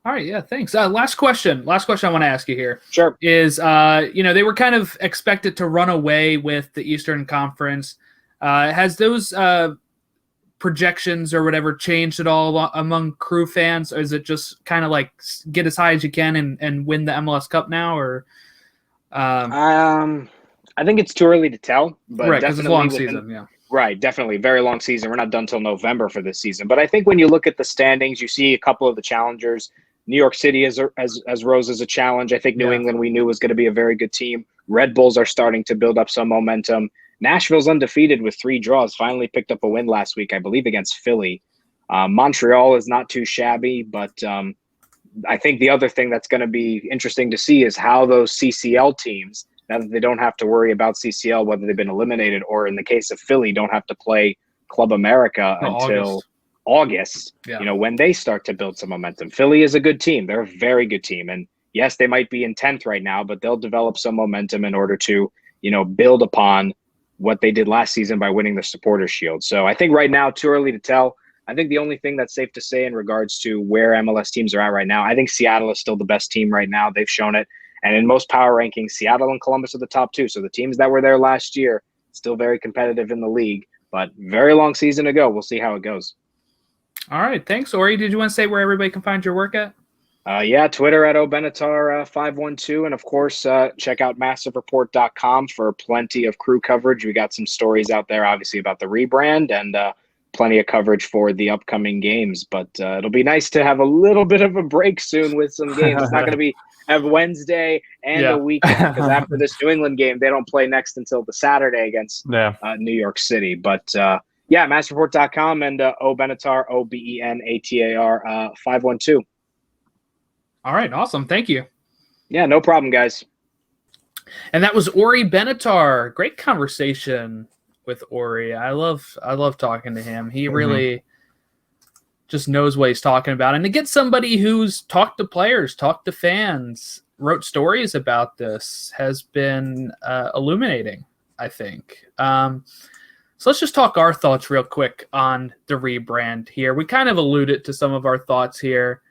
All right, yeah, thanks. Last question I want to ask you here. Sure. Is, they were kind of expected to run away with the Eastern Conference. Has those projections or whatever changed at all among Crew fans? Or is it just kind of like get as high as you can and win the MLS Cup now? Or I think it's too early to tell. But right, because it's a long season, yeah. Right, definitely. Very long season. We're not done till November for this season. But I think when you look at the standings, you see a couple of the challengers. New York City as rose as a challenge. I think New England we knew was going to be a very good team. Red Bulls are starting to build up some momentum. Nashville's undefeated with 3 draws, finally picked up a win last week, I believe, against Philly. Montreal is not too shabby, but I think the other thing that's going to be interesting to see is how those CCL teams, now that they don't have to worry about CCL, whether they've been eliminated, or in the case of Philly, don't have to play Club America until August, when they start to build some momentum. Philly is a good team. They're a very good team. And yes, they might be in 10th right now, but they'll develop some momentum in order to, build upon what they did last season by winning the Supporters Shield. So I think right now, too early to tell. I think the only thing that's safe to say in regards to where MLS teams are at right now, I think Seattle is still the best team right now. They've shown it. And in most power rankings, Seattle and Columbus are the top 2. So the teams that were there last year, still very competitive in the league, but very long season to go. We'll see how it goes. All right. Thanks, Orri. Did you want to say where everybody can find your work at? Twitter at Benatar512. And, of course, check out MassiveReport.com for plenty of Crew coverage. We got some stories out there, obviously, about the rebrand and plenty of coverage for the upcoming games. But it'll be nice to have a little bit of a break soon with some games. It's not going to have Wednesday and a weekend because after this New England game, they don't play next until the Saturday against New York City. But, Yeah, massreport.com and O Benatar, OBENATAR 512. All right, awesome. Thank you. Yeah, no problem, guys. And that was Orri Benatar. Great conversation with Orri. I love talking to him. He really just knows what he's talking about. And to get somebody who's talked to players, talked to fans, wrote stories about this has been illuminating, I think. So let's just talk our thoughts real quick on the rebrand here. We kind of alluded to some of our thoughts here.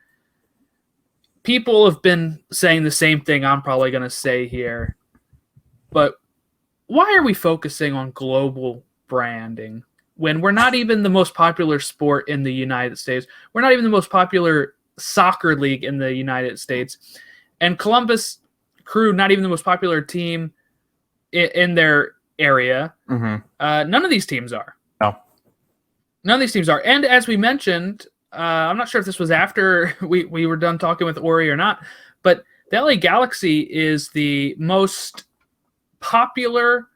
People have been saying the same thing I'm probably going to say here. But why are we focusing on global branding when we're not even the most popular sport in the United States? We're not even the most popular soccer league in the United States. And Columbus Crew, not even the most popular team in their area. None of these teams are. No. None of these teams are. And as we mentioned, I'm not sure if this was after we were done talking with Orri or not, but the LA Galaxy is the most popular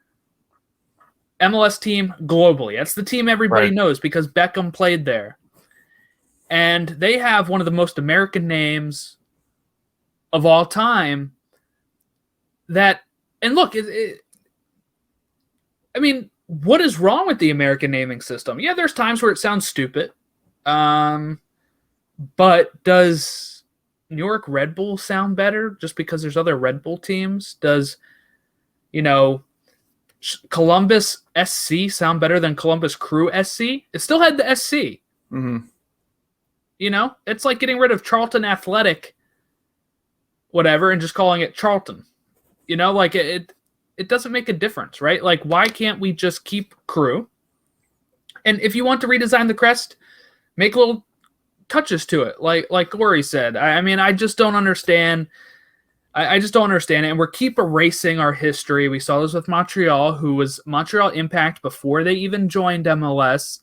MLS team globally. That's the team everybody knows because Beckham played there. And they have one of the most American names of all time. And look, I mean, what is wrong with the American naming system? Yeah, there's times where it sounds stupid. But does New York Red Bull sound better just because there's other Red Bull teams? Does, Columbus SC sound better than Columbus Crew SC? It still had the SC. It's like getting rid of Charlton Athletic, whatever, and just calling it Charlton. It doesn't make a difference, right? Like, why can't we just keep Crew? And if you want to redesign the crest, make little touches to it, like Orri said. I just don't understand. I just don't understand it. And we keep erasing our history. We saw this with Montreal, who was Montreal Impact before they even joined MLS.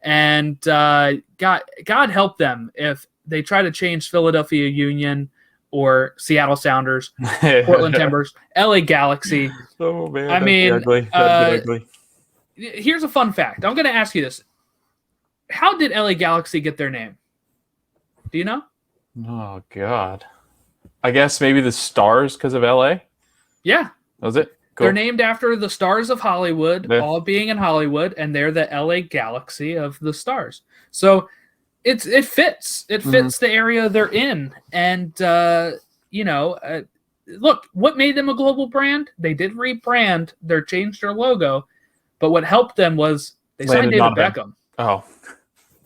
And God help them if they try to change Philadelphia Union or Seattle Sounders, Portland Timbers, LA Galaxy. Oh, man. I mean, that'd be ugly. Here's a fun fact. I'm going to ask you this. How did LA Galaxy get their name? Do you know? Oh, God. I guess maybe the Stars because of LA? Yeah. Was it? Cool. They're named after the stars of Hollywood, all being in Hollywood, and they're the LA Galaxy of the stars. So it fits. It fits the area they're in. And, look, what made them a global brand? They did rebrand. They changed their logo. But what helped them was they signed David Beckham. Oh,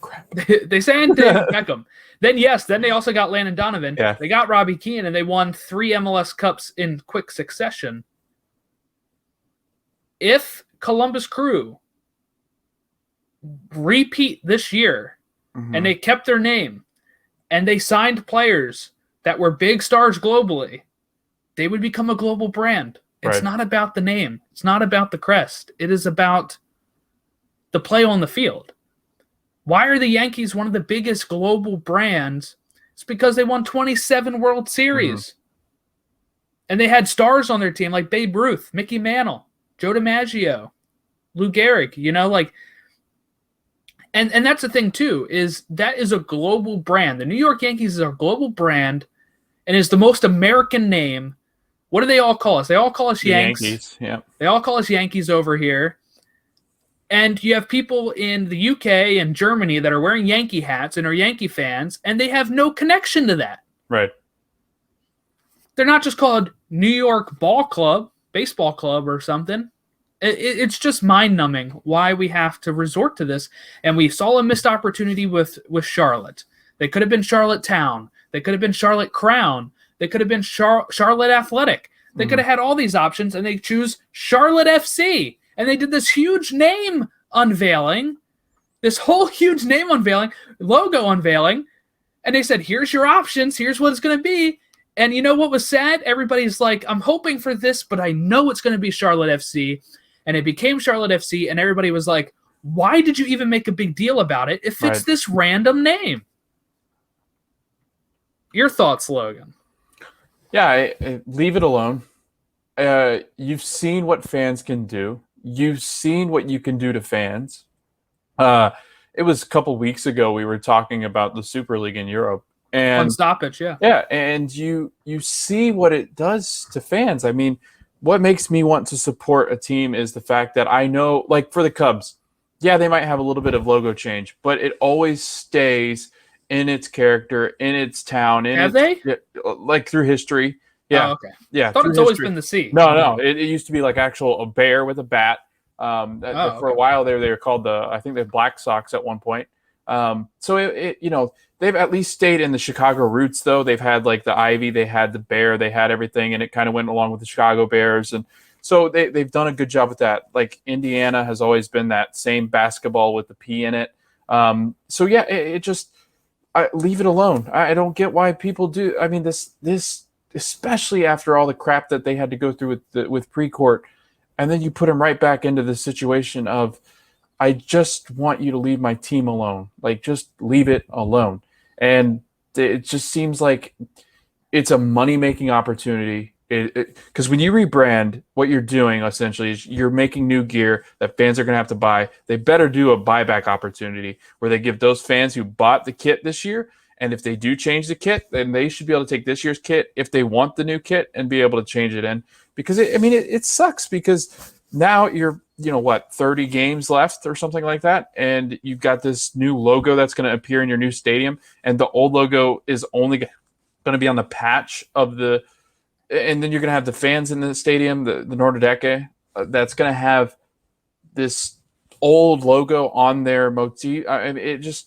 crap. They signed David Beckham. Then they also got Landon Donovan. Yeah. They got Robbie Keane, and they won 3 MLS Cups in quick succession. If Columbus Crew repeat this year, and they kept their name, and they signed players that were big stars globally, they would become a global brand. It's not about the name. It's not about the crest. It is about the play on the field. Why are the Yankees one of the biggest global brands? It's because they won 27 World Series. And they had stars on their team like Babe Ruth, Mickey Mantle, Joe DiMaggio, Lou Gehrig, and that's the thing too, is that is a global brand. The New York Yankees is a global brand and is the most American name. What do they all call us? They all call us Yankees. Yeah. They all call us Yankees over here. And you have people in the UK and Germany that are wearing Yankee hats and are Yankee fans, and they have no connection to that. Right. They're not just called New York Ball Club, Baseball Club or something. It's just mind-numbing why we have to resort to this. And we saw a missed opportunity with Charlotte. They could have been Charlotte Town. They could have been Charlotte Crown. They could have been Charlotte Athletic. They could have had all these options, and they choose Charlotte FC. And they did this huge name unveiling, this whole huge name unveiling, logo unveiling. And they said, here's your options. Here's what it's going to be. And you know what was sad? Everybody's like, I'm hoping for this, but I know it's going to be Charlotte FC. And it became Charlotte FC. And everybody was like, why did you even make a big deal about it? It fits this random name. Your thoughts, Logan? Yeah, leave it alone. You've seen what fans can do. You've seen what you can do to fans. It was a couple weeks ago we were talking about the Super League in Europe, and On stoppage, yeah. yeah, and you see what it does to fans. I mean, what makes me want to support a team is the fact that I know, like for the Cubs, yeah, they might have a little bit of logo change, but it always stays in its character, in its town, like through history. Yeah, Oh, okay. yeah. I thought through it's always history. been the C. No. It used to be like a bear with a bat. For a while they were called I think the Black Sox at one point. So they've at least stayed in the Chicago roots though. They've had like the ivy, they had the bear, they had everything, and it kind of went along with the Chicago Bears, and so they've done a good job with that. Like Indiana has always been that same basketball with the P in it. So yeah, it just leave it alone. I don't get why people do. I mean, this especially after all the crap that they had to go through with Precourt. And then you put him right back into the situation of, I just want you to leave my team alone. Like, just leave it alone. And it just seems like it's a money-making opportunity. Because when you rebrand, what you're doing essentially is you're making new gear that fans are going to have to buy. They better do a buyback opportunity where they give those fans who bought the kit this year, and if they do change the kit, then they should be able to take this year's kit if they want the new kit and be able to change it in. Because it sucks because now you're 30 games left or something like that, and you've got this new logo that's going to appear in your new stadium, and the old logo is only going to be on the patch of the, and then you're going to have the fans in the stadium, the Norderdecke, that's going to have this old logo on their motif. I mean, it just,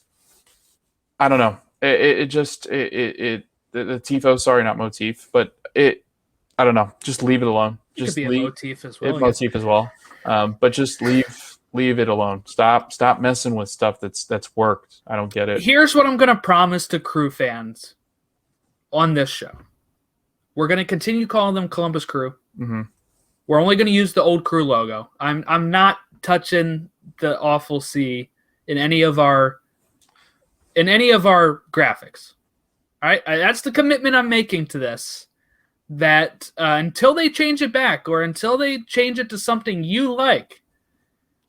I don't know. The tifo, sorry, not motif, but I don't know. Just leave it alone. It just could be a motif as well. Motif as well. But just leave it alone. Stop messing with stuff that's worked. I don't get it. Here's what I'm going to promise to Crew fans on this show. We're going to continue calling them Columbus Crew. Mm-hmm. We're only going to use the old Crew logo. I'm not touching the awful C in any of our graphics. All right, that's the commitment I'm making to this. That until they change it back or until they change it to something you like,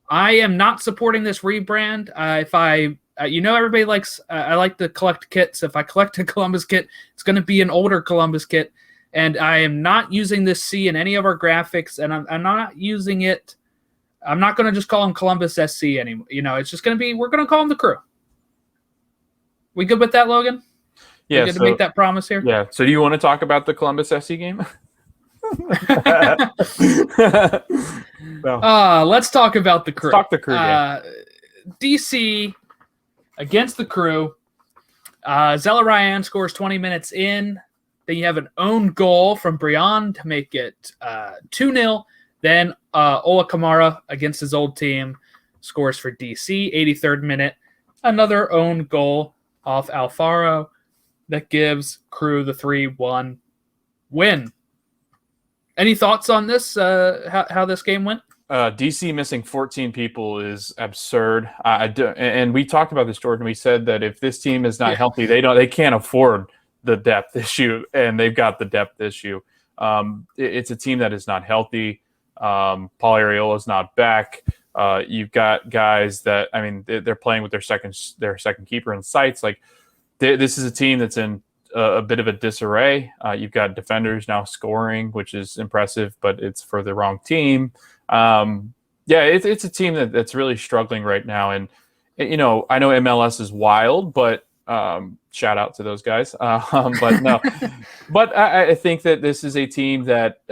I am not supporting this rebrand. Everybody likes, I like to collect kits. If I collect a Columbus kit, it's going to be an older Columbus kit. And I am not using this C in any of our graphics. And I'm not using it. I'm not going to just call them Columbus SC anymore. It's just going to be, we're going to call them the Crew. We good with that, Logan? Yeah, to make that promise here. Yeah. So, do you want to talk about the Columbus SC game? Let's talk about the Crew. Let's talk the Crew game. DC against the Crew. Zella Ryan scores 20 minutes in. Then you have an own goal from Brian to make it 2-0. Then Ola Kamara against his old team scores for DC, 83rd minute. Another own goal off Alfaro. That gives Crew the 3-1 win. Any thoughts on this? How this game went? DC missing 14 people is absurd. And we talked about this, Jordan. We said that if this team is not healthy, they can't afford the depth issue, and they've got the depth issue. It's a team that is not healthy. Paul Arriola's not back. You've got guys that they're playing with their second keeper in sights. Like, this is a team that's in a bit of a disarray. You've got defenders now scoring, which is impressive, but it's for the wrong team. It's a team that's really struggling right now. And, I know MLS is wild, but shout out to those guys. But no, but I think that this is a team that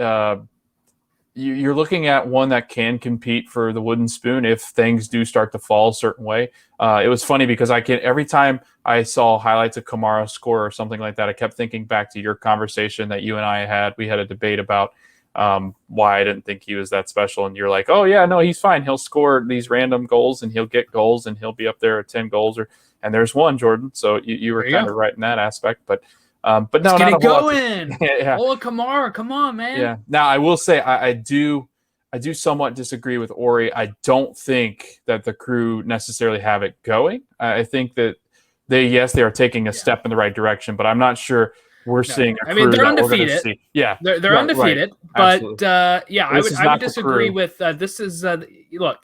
you're looking at one that can compete for the wooden spoon if things do start to fall a certain way. It was funny because every time I saw highlights of Kamara score or something like that, I kept thinking back to your conversation that you and I had. We had a debate about why I didn't think he was that special. And you're like, oh yeah, no, he's fine. He'll score these random goals and he'll get goals and he'll be up there at 10 goals and there's one, Jordan. So you were kind of right in that aspect, but no, let's get it going. Yeah. Oh, Kamara, come on, man. Yeah. Now I will say I do somewhat disagree with Orri. I don't think that the Crew necessarily have it going. I think that they are taking a step in the right direction, but I'm not sure we're seeing a Crew they're that undefeated. See. Yeah. They're undefeated, right. but I would disagree with this is look,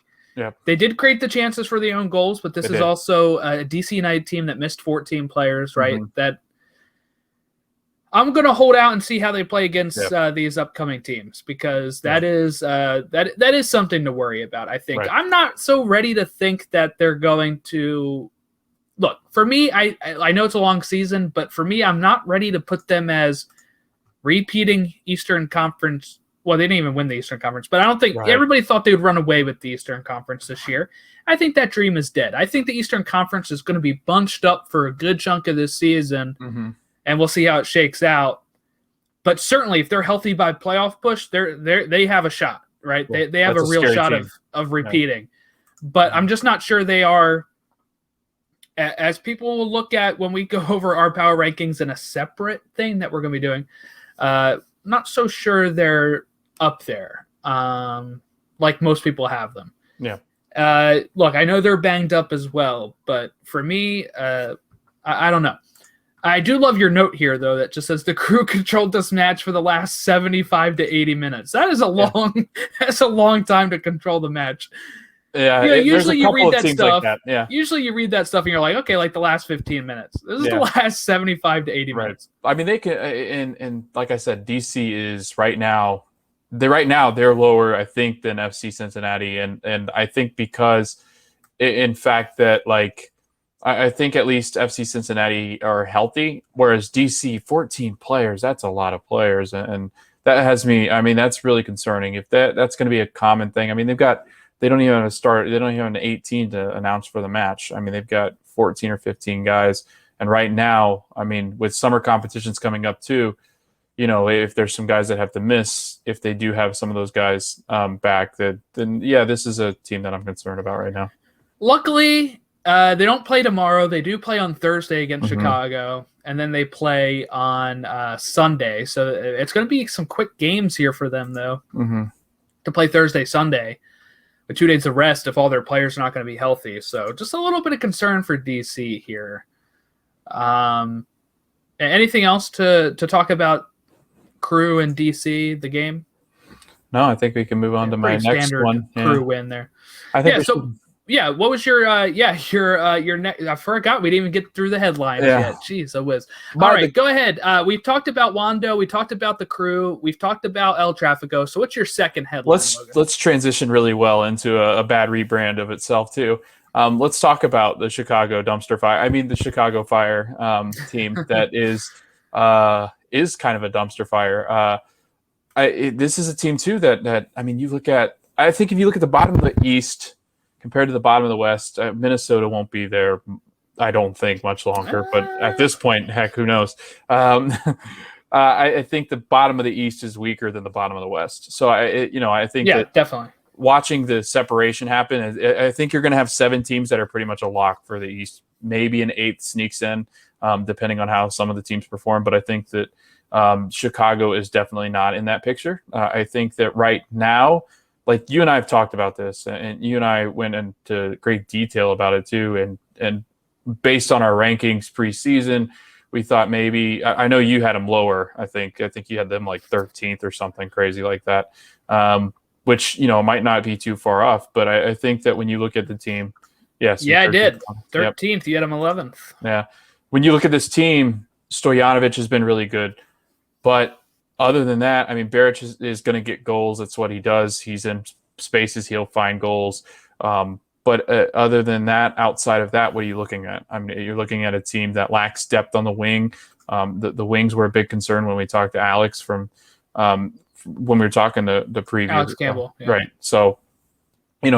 They did create the chances for their own goals, but this is also a DC United team that missed 14 players, right? That I'm going to hold out and see how they play against these upcoming teams, because that is something to worry about, I think. I'm not so ready to think that they're going to – look, for me, I know it's a long season, but for me, I'm not ready to put them as repeating Eastern Conference. Well, they didn't even win the Eastern Conference, but I don't think everybody thought they would run away with the Eastern Conference this year. I think that dream is dead. I think the Eastern Conference is going to be bunched up for a good chunk of this season, and we'll see how it shakes out. But certainly, if they're healthy by playoff push, they have a shot, right? Yeah, they have a real shot of repeating. But I'm just not sure they are, as people will look at when we go over our power rankings in a separate thing that we're going to be doing, not so sure they're up there like most people have them. Look, I know they're banged up as well, but for me, I don't know. I do love your note here, though, that just says the Crew controlled this match for the last 75 to 80 minutes. That is that's a long time to control the match. Usually you read that stuff. Like that. Usually you read that stuff and you're like, okay, like the last 15 minutes. This is the last 75 to 80 minutes. I mean, they can, and like I said, DC is right now they're lower, I think, than FC Cincinnati, and I think because, in fact, that like. I think at least FC Cincinnati are healthy, whereas DC, 14 players, that's a lot of players. And that has me, I mean, that's really concerning. If that's going to be a common thing. I mean, they don't even have an 18 to announce for the match. I mean, they've got 14 or 15 guys. And right now, I mean, with summer competitions coming up too, if there's some guys that have to miss, if they do have some of those guys back, then this is a team that I'm concerned about right now. Luckily, they don't play tomorrow. They do play on Thursday against Chicago, and then they play on Sunday. So it's going to be some quick games here for them, though, to play Thursday, Sunday, with 2 days of rest if all their players are not going to be healthy. So just a little bit of concern for DC here. Anything else to talk about Crew and DC, the game? No, I think we can move on to my next one. Crew win there. I think Yeah, what was your next? I forgot we didn't even get through the headlines yet. Jeez, I whiz. All right, go ahead. We've talked about Wando. We talked about the Crew. We've talked about El Trafico. So what's your second headline? Let's transition really well into a bad rebrand of itself too. Let's talk about the Chicago dumpster fire. I mean, the Chicago Fire team that is kind of a dumpster fire. This is a team too that I mean, you look at. I think if you look at the bottom of the East compared to the bottom of the West, Minnesota won't be there, I don't think, much longer. But at this point, heck, who knows? I think the bottom of the East is weaker than the bottom of the West. So I think that definitely watching the separation happen, I think you're going to have 7 teams that are pretty much a lock for the East. Maybe an 8th sneaks in, depending on how some of the teams perform. But I think that Chicago is definitely not in that picture. I think that right now, like you and I have talked about this, and you and I went into great detail about it too. And based on our rankings preseason, we thought maybe, I know you had them lower. I think you had them like 13th or something crazy like that, which, might not be too far off. But I think that when you look at the team, yes. Yeah, I did. 13th, you had them 11th. Yeah. When you look at this team, Stojanovic has been really good. But other than that, I mean, Beric is going to get goals. That's what he does. He's in spaces. He'll find goals. But other than that, outside of that, what are you looking at? I mean, you're looking at a team that lacks depth on the wing. The wings were a big concern when we talked to Alex from when we were talking the preview. Alex Campbell. Yeah. Right. So,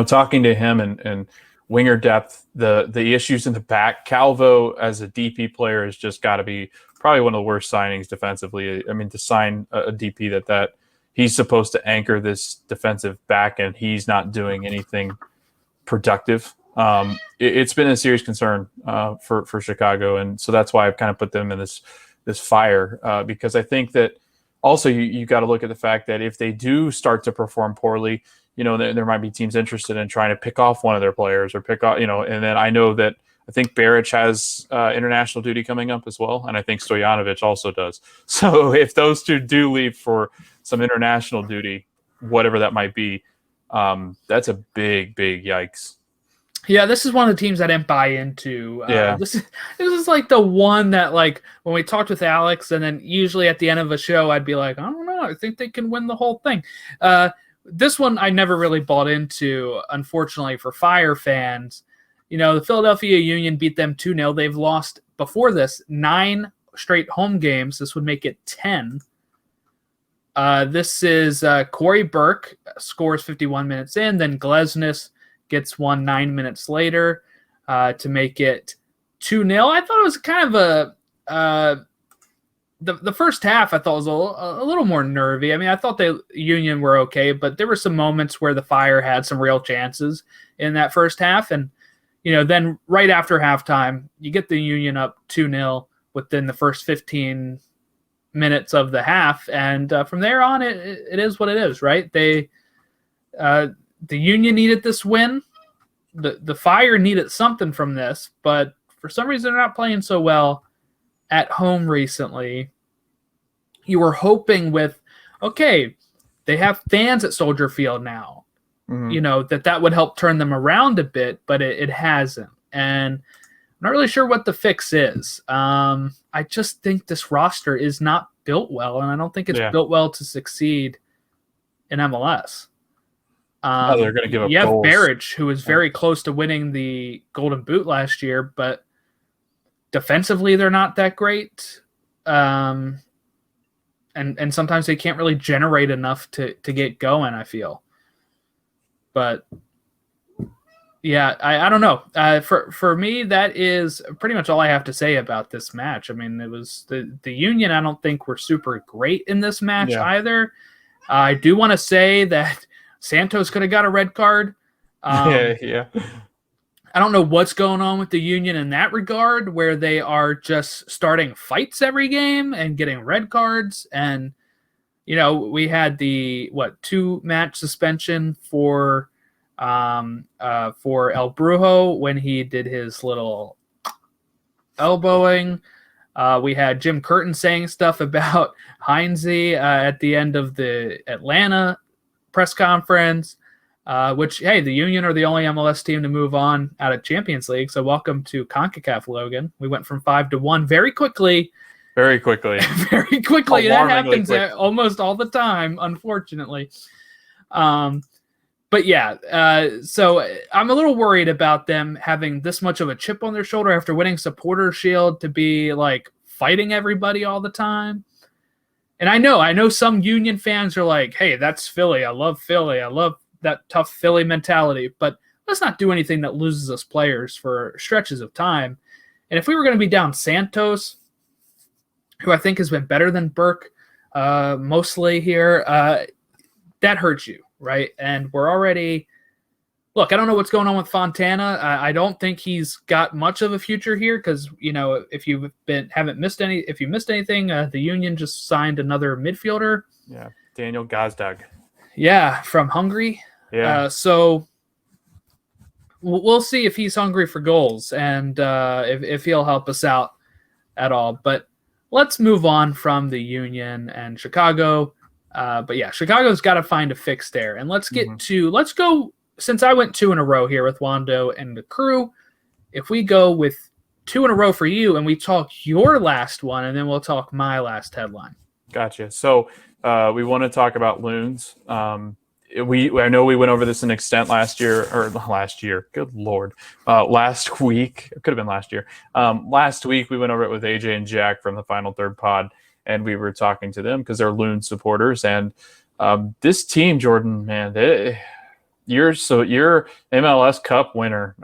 talking to him and winger depth, the issues in the back, Calvo as a DP player has just got to be probably one of the worst signings defensively. I mean, to sign a DP that he's supposed to anchor this defensive back and he's not doing anything productive. It's been a serious concern for Chicago. And so that's why I've kind of put them in this fire because I think that also you got to look at the fact that if they do start to perform poorly, there might be teams interested in trying to pick off one of their players or pick off, and then I know that I think Beric has international duty coming up as well, and I think Stojanovic also does. So if those two do leave for some international duty, whatever that might be, That's a big yikes. Yeah, this is one of the teams I didn't buy into. This is like the one that, like, when we talked with Alex, and then usually at the end of a show, I'd be like, I don't know, I think they can win the whole thing. This one I never really bought into, unfortunately, for Fire fans. The Philadelphia Union beat them 2-0. They've lost before this 9 straight home games. This would make it 10. This is Corey Burke scores 51 minutes in, then Glesnes gets one 9 minutes later to make it 2-0. I thought it was kind of the first half I thought was a little more nervy. I mean, I thought the Union were okay, but there were some moments where the Fire had some real chances in that first half. And, then right after halftime, you get the Union up 2-0 within the first 15 minutes of the half. And from there on, it is what it is, right? The Union needed this win. The Fire needed something from this, but for some reason they're not playing so well at home recently. You were hoping with, okay, they have fans at Soldier Field now, that would help turn them around a bit, but it hasn't. And I'm not really sure what the fix is. I just think this roster is not built well, and I don't think it's built well to succeed in MLS. They're going to give up you have goals. Barrage, who was very close to winning the Golden Boot last year, but defensively they're not that great. And sometimes they can't really generate enough to get going, I feel. But yeah, I don't know. For me, that is pretty much all I have to say about this match. I mean, it was the Union, I don't think were super great in this match either. I do want to say that Santos could have got a red card. Yeah. I don't know what's going on with the Union in that regard, where they are just starting fights every game and getting red cards. And, we had the 2-match suspension for El Brujo when he did his little elbowing. We had Jim Curtin saying stuff about Heinze at the end of the Atlanta press conference, which, hey, the Union are the only MLS team to move on out of Champions League. So welcome to CONCACAF, Logan. We went from 5-1 very quickly. Very quickly. Very quickly. That happens almost all the time, unfortunately. But yeah, so I'm a little worried about them having this much of a chip on their shoulder after winning Supporter Shield to be like fighting everybody all the time. And I know some Union fans are like, hey, that's Philly. I love Philly. I love that tough Philly mentality. But let's not do anything that loses us players for stretches of time. And if we were going to be down Santos, who I think has been better than Burke mostly here, that hurts you, right? And we're already – look, I don't know what's going on with Fontana. I don't think he's got much of a future here because, if you missed anything, the Union just signed another midfielder. Yeah, Daniel Gazdag. Yeah, from Hungary. Yeah. So we'll see if he's hungry for goals and if he'll help us out at all. But let's move on from the Union and Chicago. But yeah, Chicago's got to find a fix there. And let's go, since I went 2 in a row here with Wando and the crew, if we go with 2 in a row for you and we talk your last one, and then we'll talk my last headline. Gotcha. So we want to talk about Loons. I know we went over this in extent last year. Good Lord. Last week. It could have been last year. Last week we went over it with AJ and Jack from the Final Third pod, and we were talking to them because they're Loon supporters. And this team, Jordan, man, your MLS Cup winner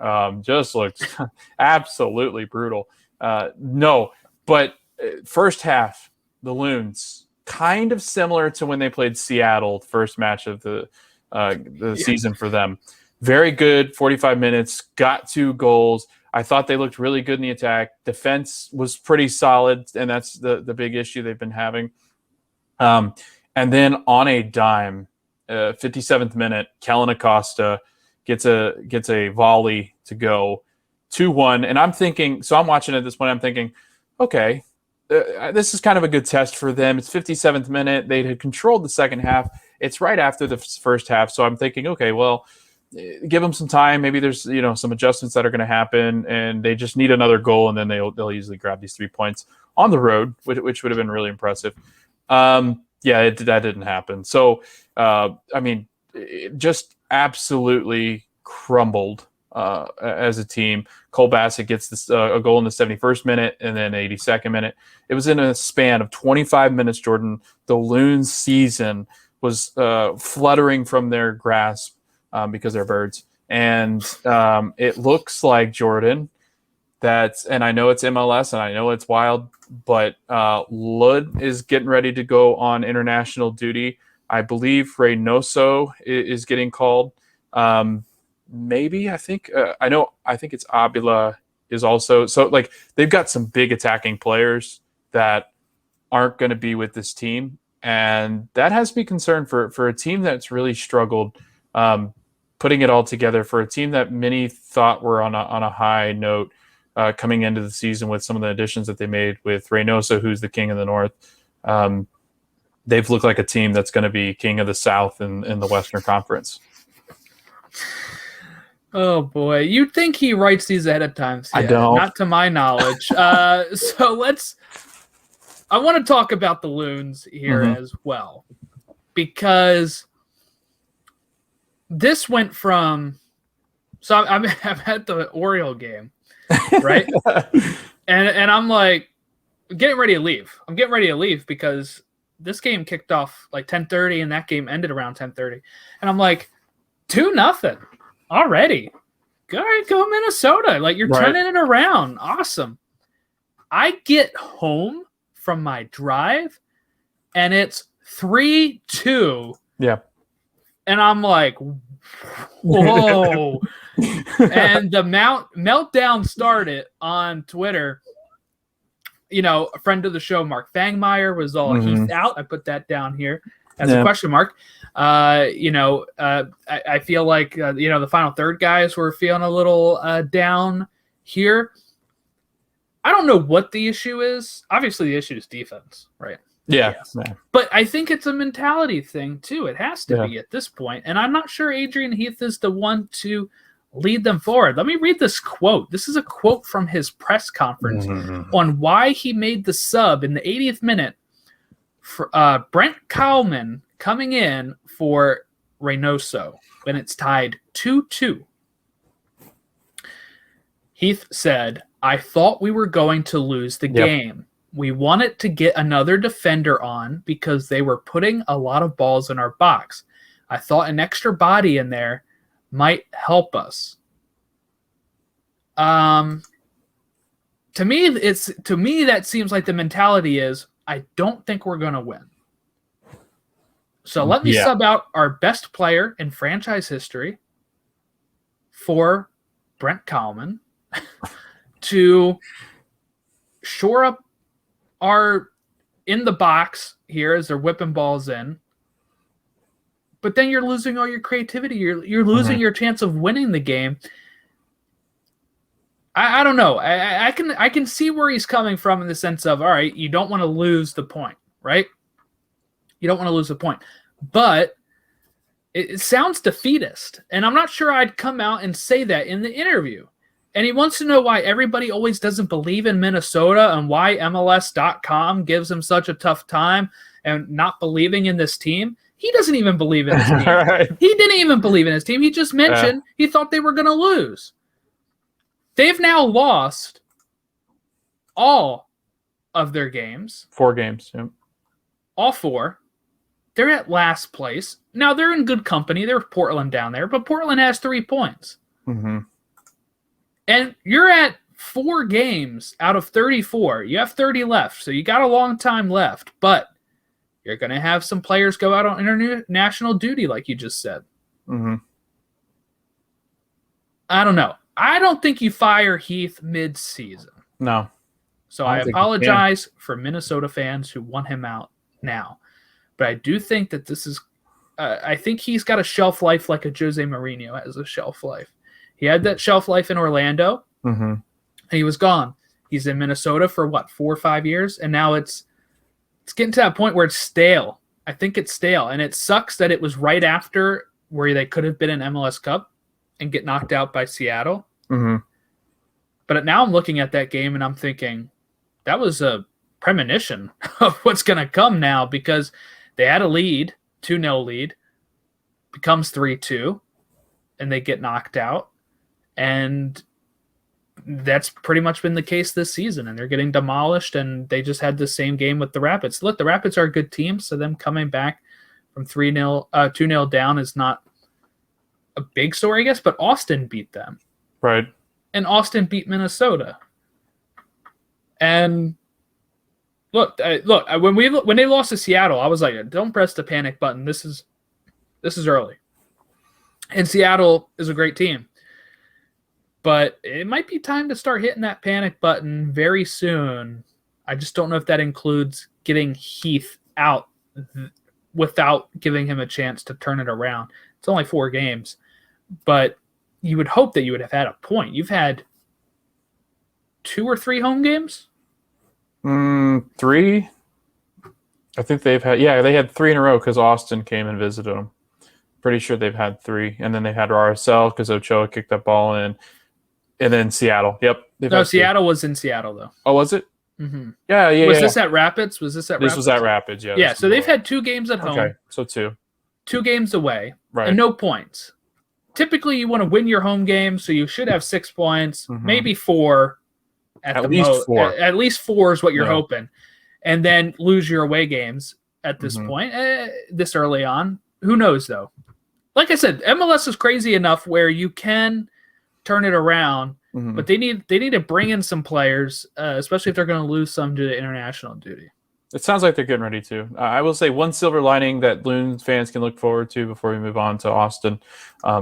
just looked absolutely brutal. But first half, the Loons, kind of similar to when they played Seattle, the first match of the season for them. Very good, 45 minutes, got 2 goals. I thought they looked really good in the attack. Defense was pretty solid, and that's the big issue they've been having. And then on a dime, 57th minute, Kellen Acosta gets a volley to go 2-1. And I'm thinking, so I'm watching at this point, I'm thinking, okay, this is kind of a good test for them. It's 57th minute. They had controlled the second half. It's right after the first half, so I'm thinking, okay, well, give them some time. Maybe there's some adjustments that are going to happen, and they just need another goal, and then they'll easily grab these 3 points on the road, which would have been really impressive. That didn't happen. So it just absolutely crumbled as a team. Cole Bassett gets this a goal in the 71st minute and then 82nd minute. It was in a span of 25 minutes, Jordan. The Loons season was fluttering from their grasp because they're birds. And it looks like, Jordan, and I know it's MLS and I know it's wild, but Lud is getting ready to go on international duty. I believe Reynoso is getting called. Maybe I think it's Abila is also. So like they've got some big attacking players that aren't going to be with this team, and that has me concerned for a team that's really struggled putting it all together, for a team that many thought were on a high note coming into the season with some of the additions that they made with Reynoso, who's the king of the North. They've looked like a team that's going to be king of the South in the Western Conference. Oh boy, you'd think he writes these ahead of time. I don't. Not to my knowledge. So I want to talk about the Loons here as well, because this went from. So I'm at the Oriole game, right? and I'm like getting ready to leave. I'm getting ready to leave because this game kicked off like 10:30 and that game ended around 10:30. And I'm like, 2-0 already. All right, go Minnesota. Like you're turning it around. Awesome. I get home from my drive and it's 3-2. Yeah. And I'm like, whoa. And the meltdown started on Twitter. A friend of the show, Mark Fangmeyer, was all Heath out. I put that down here as a question mark. I feel like, the final third guys were feeling a little down here. I don't know what the issue is. Obviously, the issue is defense, right? Yeah. Yes. But I think it's a mentality thing, too. It has to be at this point. And I'm not sure Adrian Heath is the one to lead them forward. Let me read this quote. This is a quote from his press conference on why he made the sub in the 80th minute. For, Brent Kallman coming in for Reynoso when it's tied 2-2. Heath said, "I thought we were going to lose the game. We wanted to get another defender on because they were putting a lot of balls in our box. I thought an extra body in there might help us." To me, that seems like the mentality is, I don't think we're going to win. So let me sub out our best player in franchise history for Brent Kallman to shore up our in the box here as they're whipping balls in. But then you're losing all your creativity. You're losing your chance of winning the game. I don't know. I can see where he's coming from in the sense of, all right, you don't want to lose the point, right? You don't want to lose the point. But it sounds defeatist. And I'm not sure I'd come out and say that in the interview. And he wants to know why everybody always doesn't believe in Minnesota and why MLS.com gives him such a tough time and not believing in this team. He doesn't even believe in his team. Right. He didn't even believe in his team. He just mentioned he thought they were going to lose. They've now lost all of their games. 4 games. Yep. All 4. They're at last place. Now, they're in good company. There's Portland down there, but Portland has 3 points. Mm-hmm. And you're at 4 games out of 34. You have 30 left, so you got a long time left. But you're going to have some players go out on international duty, like you just said. Mm-hmm. I don't know. I don't think you fire Heath mid-season. No. So I apologize for Minnesota fans who want him out now. But I do think that this is I think he's got a shelf life like a Jose Mourinho has a shelf life. He had that shelf life in Orlando, and he was gone. He's in Minnesota for, 4 or 5 years? And now it's getting to that point where it's stale. I think it's stale, and it sucks that it was right after where they could have been in MLS Cup and get knocked out by Seattle. Mm-hmm. But now I'm looking at that game and I'm thinking that was a premonition of what's going to come now, because they had a lead, 2-0 lead, becomes 3-2, and they get knocked out. And that's pretty much been the case this season, and they're getting demolished, and they just had the same game with the Rapids. Look, the Rapids are a good team, so them coming back from 2-0 down is not a big story, I guess, but Austin beat them. Right. And Austin beat Minnesota. And look, when they lost to Seattle, I was like, don't press the panic button. This is early. And Seattle is a great team. But it might be time to start hitting that panic button very soon. I just don't know if that includes getting Heath out without giving him a chance to turn it around. It's only 4 games. But you would hope that you would have had a point. You've had 2 or 3 home games? 3. I think they had 3 in a row because Austin came and visited them. Pretty sure they've had 3. And then they had RSL because Ochoa kicked that ball in. And then Seattle. Yep. No, Seattle was in Seattle, though. Oh, was it? Mm-hmm. Yeah. Was this at Rapids? This was at Rapids, yeah. Yeah, so they've had 2 games at home. Okay, so 2. 2 games away. Right. And no points. Typically, you want to win your home game, so you should have 6 points, maybe 4 at least most. 4. At least 4 is what you're hoping. And then lose your away games at this point, this early on. Who knows, though? Like I said, MLS is crazy enough where you can turn it around, but they need to bring in some players, especially if they're going to lose some due to international duty. It sounds like they're getting ready to. I will say one silver lining that Loons fans can look forward to before we move on to Austin.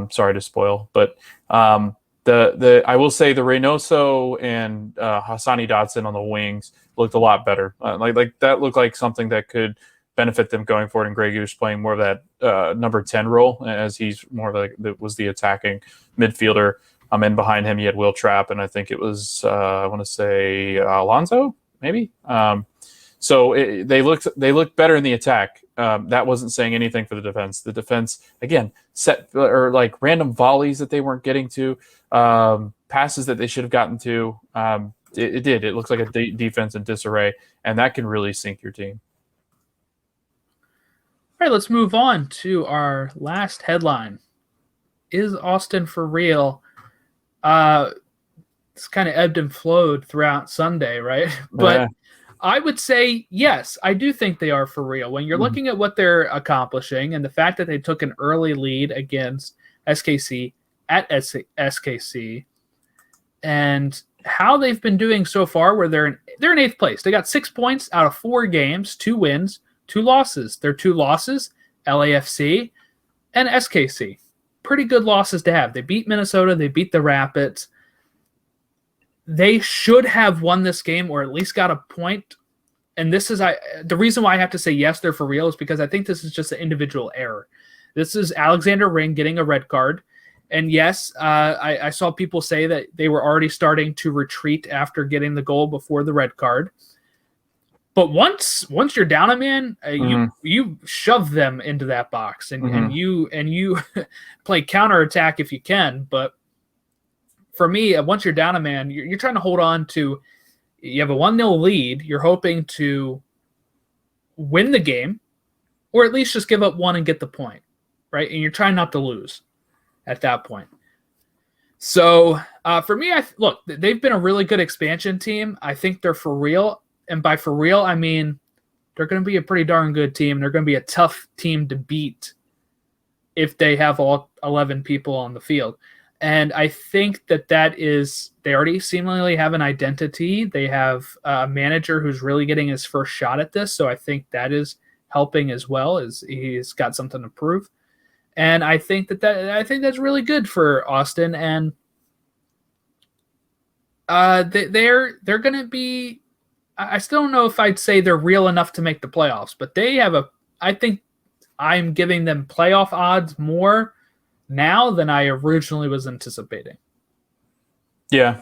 Sorry to spoil, but I will say the Reynoso and Hassani Dotson on the wings looked a lot better. Like that looked like something that could benefit them going forward. And Greg Goose playing more of that number 10 role, as he's more of was the attacking midfielder. And behind him, you had Will Trapp, and I think it was I want to say Alonso, maybe. So they looked better in the attack. That wasn't saying anything for the defense. The defense, again, set or like random volleys that they weren't getting to, passes that they should have gotten to. It did. It looks like a defense in disarray, and that can really sink your team. All right, let's move on to our last headline. Is Austin for real? It's kind of ebbed and flowed throughout Sunday, right? But I would say, yes, I do think they are for real. When you're looking at what they're accomplishing and the fact that they took an early lead against SKC at SKC and how they've been doing so far, where they're in 8th place. They got 6 points out of 4 games, 2 wins, 2 losses. Their 2 losses, LAFC and SKC. Pretty good losses to have. They beat Minnesota. They beat the Rapids. They should have won this game or at least got a point. And this is the reason why I have to say yes, they're for real, is because I think this is just an individual error. This is Alexander Ring getting a red card. And yes, I saw people say that they were already starting to retreat after getting the goal before the red card. But once you're down a man, you shove them into that box and you play counterattack if you can. But for me, once you're down a man, you're trying to hold on to. You have a 1-0 lead. You're hoping to win the game, or at least just give up 1 and get the point, right? And you're trying not to lose at that point. So for me, look, they've been a really good expansion team. I think they're for real. And by for real, I mean they're going to be a pretty darn good team. They're going to be a tough team to beat if they have all 11 people on the field. And I think that is – they already seemingly have an identity. They have a manager who's really getting his first shot at this. So I think that is helping as well, as he's got something to prove. And I think that's really good for Austin. And they're going to be – I still don't know if I'd say they're real enough to make the playoffs, but they have I think I'm giving them playoff odds more now than I originally was anticipating. Yeah.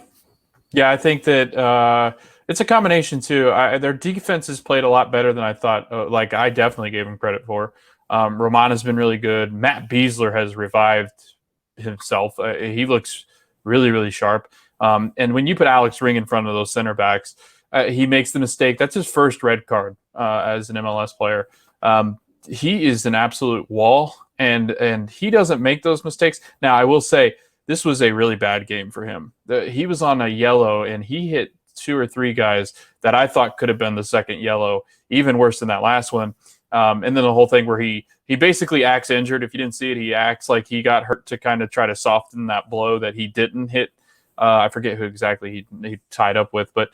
I think that It's a combination too. Their defense has played a lot better than I thought. Like I definitely gave him credit for. Roman has been really good. Matt Beasler has revived himself. He looks really, really sharp. And when you put Alex Ring in front of those center backs, he makes the mistake. That's his first red card as an MLS player. He is an absolute wall, and he doesn't make those mistakes. Now, I will say this was a really bad game for him. He was on a yellow, and he hit 2 or 3 guys that I thought could have been the second yellow, even worse than that last one. And then the whole thing where he basically acts injured. If you didn't see it, he acts like he got hurt to kind of try to soften that blow that he didn't hit. I forget who exactly he tied up with, but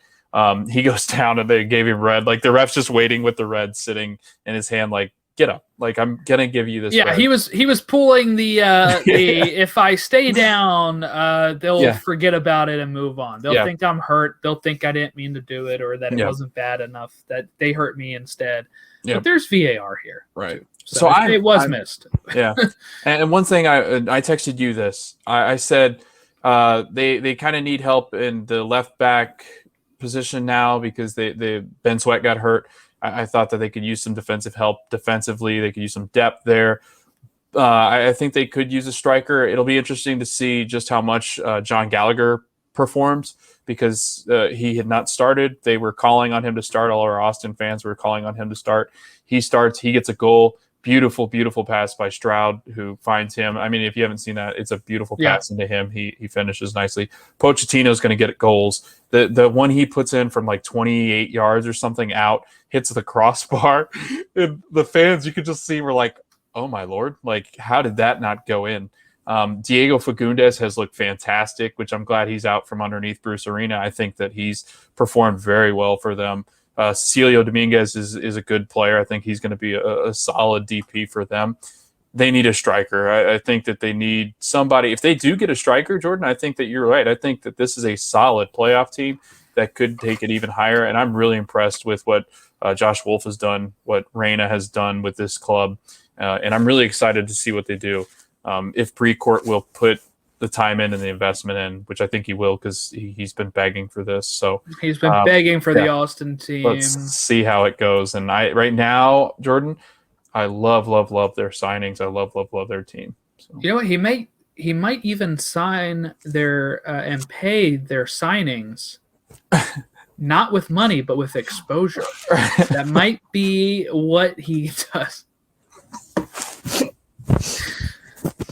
he goes down and they gave him red. Like the ref's just waiting with the red sitting in his hand, like, get up. Like, I'm going to give you this. Yeah, red. he was pulling the if I stay down, they'll forget about it and move on. They'll think I'm hurt. They'll think I didn't mean to do it or that it wasn't bad enough, that they hurt me instead. But there's VAR here. Right. So it was missed. Yeah. And one thing I texted you this. I said they kind of need help in the left back position now because they Ben Sweat got hurt. I thought that they could use some defensive help defensively. They could use some depth there. I think they could use a striker. It'll be interesting to see just how much John Gallagher performs because he had not started. They were calling on him to start. All our Austin fans were calling on him to start. He starts. He gets a goal. Beautiful, beautiful pass by Stroud, who finds him. I mean, if you haven't seen that, it's a beautiful pass into him. He finishes nicely. Pochettino's going to get goals. The one he puts in from like 28 yards or something out hits the crossbar. And the fans, you could just see, were like, oh my Lord, like, how did that not go in? Diego Fagundes has looked fantastic, which I'm glad he's out from underneath Bruce Arena. I think that he's performed very well for them. Cecilio Dominguez is a good player. I think he's going to be a solid DP for them. They need a striker. I think that they need somebody. If they do get a striker, Jordan, I think that you're right. I think that this is a solid playoff team that could take it even higher. And I'm really impressed with what Josh Wolf has done, what Reyna has done with this club. And I'm really excited to see what they do. If Precourt will put the time in and the investment in, which I think he will because he's been begging for this. So he's been begging for the Austin team. Let's see how it goes. And right now, Jordan, I love their signings. I love their team. So. You know what? He might even sign their and pay their signings, not with money, but with exposure. That might be what he does.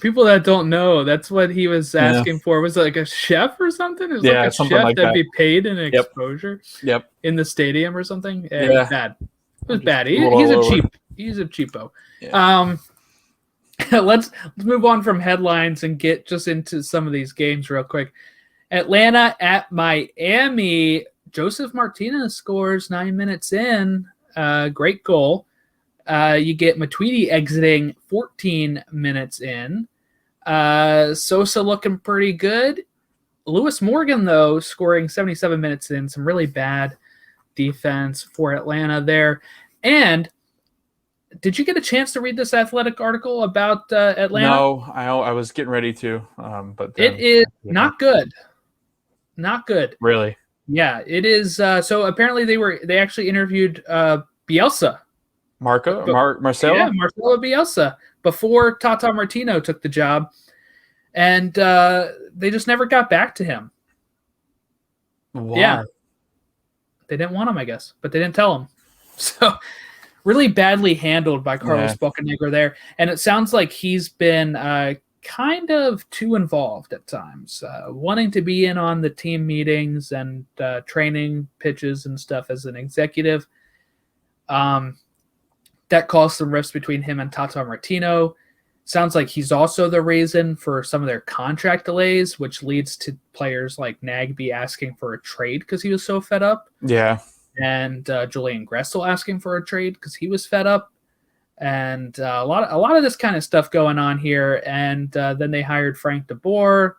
People that don't know, that's what he was asking for. Was it like a chef or something? It was like a something chef like that'd that. be paid in exposure. Yep. In the stadium or something. It was bad. It was bad. He's a cheapo. Yeah. Let's move on from headlines and get just into some of these games real quick. Atlanta at Miami. Joseph Martinez scores 9 minutes in. Great goal. You get Matuidi exiting 14 minutes in. Sosa looking pretty good. Lewis Morgan, though, scoring 77 minutes in. Some really bad defense for Atlanta there. And did you get a chance to read this Athletic article about Atlanta? No, I was getting ready to. But then, it is not good. Not good. Really? Yeah, it is. So apparently they actually interviewed Bielsa. Marcelo? Yeah, Marcelo Bielsa before Tata Martino took the job, and they just never got back to him. Why? Yeah, they didn't want him, I guess, but they didn't tell him. So really badly handled by Carlos Bocanegra there, and it sounds like he's been kind of too involved at times, wanting to be in on the team meetings and training pitches and stuff as an executive. That caused some rifts between him and Tata Martino. Sounds like he's also the reason for some of their contract delays, which leads to players like Nagby asking for a trade because he was so fed up. Yeah. And Julian Gressel asking for a trade because he was fed up. And a lot of this kind of stuff going on here. And then they hired Frank de Boer.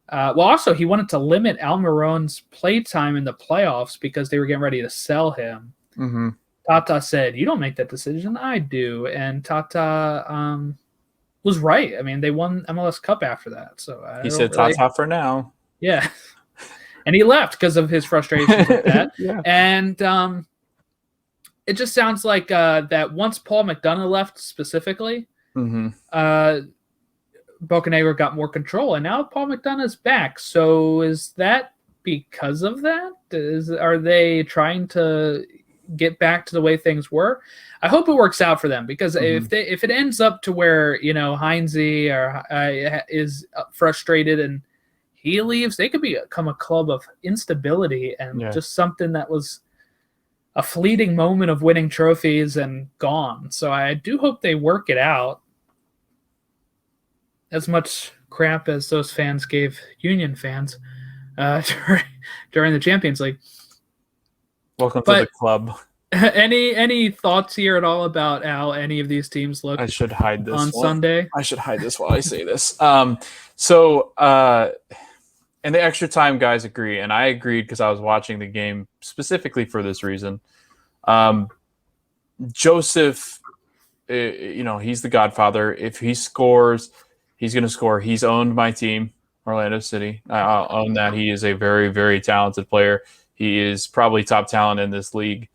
Also, he wanted to limit Almiron's play time in the playoffs because they were getting ready to sell him. Mm-hmm. Tata said, "You don't make that decision, I do." And Tata was right. I mean, they won MLS Cup after that. So he said, "Tata for now." Yeah. and he left because of his frustrations with that. Yeah. And it just sounds like that once Paul McDonough left specifically, Bocanegra got more control, and now Paul McDonough's back. So is that because of that? Are they trying to get back to the way things were? I hope it works out for them, because if it ends up to where Heinze is frustrated and he leaves, they could become a club of instability and just something that was a fleeting moment of winning trophies and gone. So I do hope they work it out. As much crap as those fans gave Union fans during the Champions League. Welcome to the club. Any thoughts here at all about how any of these teams look? I should hide this on Sunday. I should hide this while I say this. And the extra time guys agree, and I agreed because I was watching the game specifically for this reason. Joseph, he's the godfather. If he scores, he's going to score. He's owned my team, Orlando City. I'll own that. He is a very, very talented player. He is probably top talent in this league.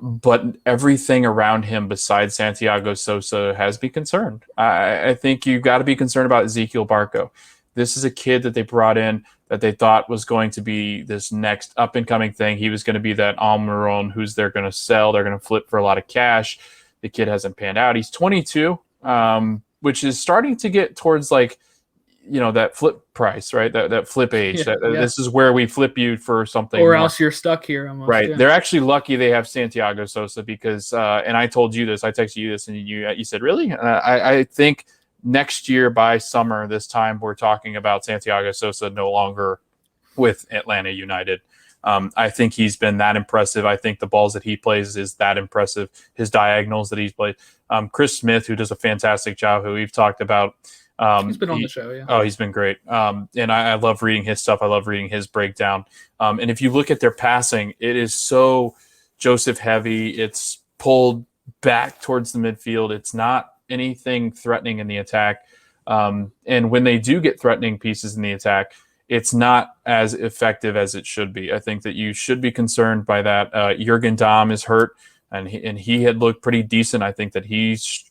But everything around him besides Santiago Sosa has me concerned. I think you've got to be concerned about Ezequiel Barco. This is a kid that they brought in that they thought was going to be this next up-and-coming thing. He was going to be that Almiron who's they're going to sell. They're going to flip for a lot of cash. The kid hasn't panned out. He's 22, which is starting to get towards that flip price, right? That flip age. This is where we flip you for something. Or else you're stuck here. Almost, right. Yeah. They're actually lucky they have Santiago Sosa because, and I told you this, I texted you this, and you said, really? I think next year by summer, this time, we're talking about Santiago Sosa no longer with Atlanta United. I think he's been that impressive. I think the balls that he plays is that impressive. His diagonals that he's played. Chris Smith, who does a fantastic job, who we've talked about. He's been on the show, yeah. Oh, he's been great. And I love reading his stuff. I love reading his breakdown. And if you look at their passing, it is so Joseph heavy. It's pulled back towards the midfield. It's not anything threatening in the attack. And when they do get threatening pieces in the attack, it's not as effective as it should be. I think that you should be concerned by that. Jürgen Damm is hurt, and he had looked pretty decent. I think that he's,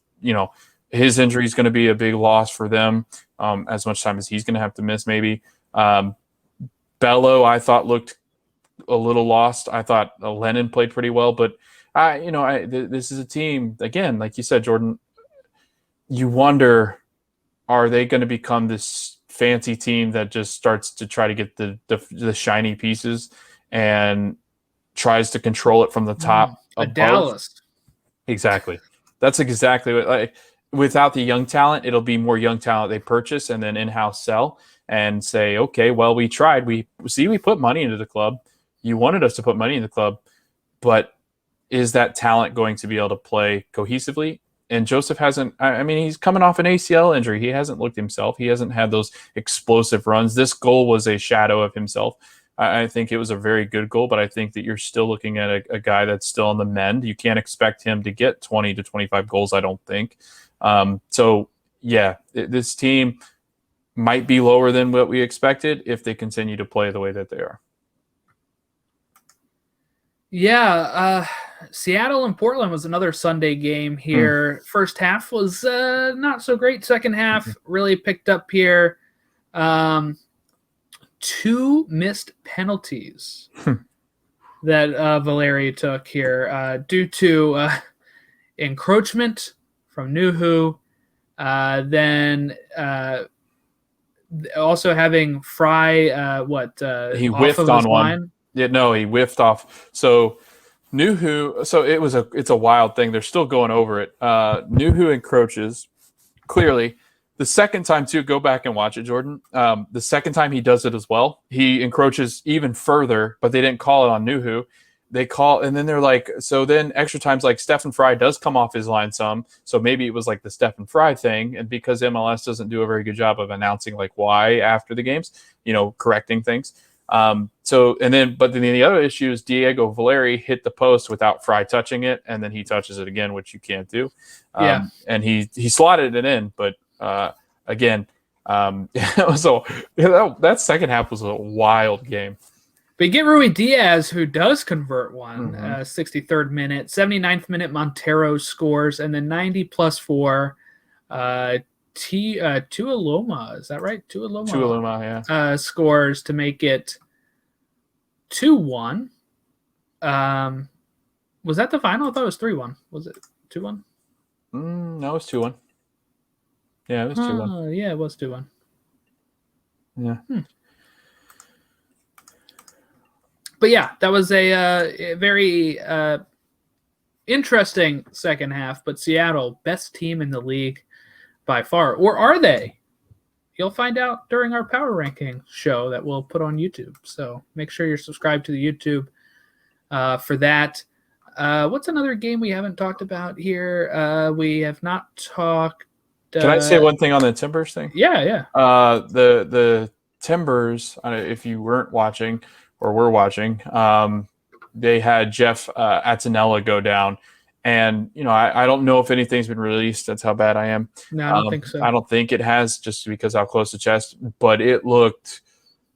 his injury is going to be a big loss for them, as much time as he's going to have to miss maybe. Bello, I thought, looked a little lost. I thought Lennon played pretty well, but this is a team, again, like you said, Jordan, you wonder, are they going to become this fancy team that just starts to try to get the shiny pieces and tries to control it from the top? Dallas. Exactly. That's exactly what, without the young talent, it'll be more young talent they purchase and then in-house sell and say, okay, well, we tried. We put money into the club. You wanted us to put money in the club, but is that talent going to be able to play cohesively? And Joseph hasn't. He's coming off an ACL injury. He hasn't looked himself. He hasn't had those explosive runs. This goal was a shadow of himself. I think it was a very good goal, but I think that you're still looking at a guy that's still on the mend. You can't expect him to get 20 to 25 goals, I don't think. This team might be lower than what we expected if they continue to play the way that they are. Yeah, Seattle and Portland was another Sunday game here. First half was not so great. Second half really picked up here. 2 missed penalties that Valeri took here due to encroachment from Nuhu. Then also having Fry, he whiffed on one. Yeah, no, he whiffed off. So Nuhu, it's a wild thing. They're still going over it. Nuhu encroaches clearly. The second time too, go back and watch it, Jordan. The second time he does it as well. He encroaches even further, but they didn't call it on Nuhu. They call, and then they're like, so then extra times, like Stephen Fry does come off his line some. So maybe it was like the Stephen Fry thing. And because MLS doesn't do a very good job of announcing like why after the games, correcting things. But then the other issue is Diego Valeri hit the post without Fry touching it. And then he touches it again, which you can't do. And he slotted it in, but again, that second half was a wild game. But you get Rui Diaz, who does convert one, Mhm. 63rd minute, 79th minute, Montero scores, and then 90 plus 4, Tuiloma, is that right? Tuiloma, yeah. Scores to make it 2-1. Was that the final? I thought it was 3-1. Was it 2-1? No, it was 2-1. Yeah, it was 2-1. Yeah, it was 2-1. Yeah. But yeah, that was a very interesting second half. But Seattle, best team in the league by far. Or are they? You'll find out during our power ranking show that we'll put on YouTube. So make sure you're subscribed to the YouTube for that. What's another game we haven't talked about here? We have not talked. Can I say one thing on the Timbers thing? Yeah. The Timbers, if you weren't watching or were watching, they had Jeff Attinella go down. And, I don't know if anything's been released. That's how bad I am. No, I don't think so. I don't think it has, just because how close to chest. But it looked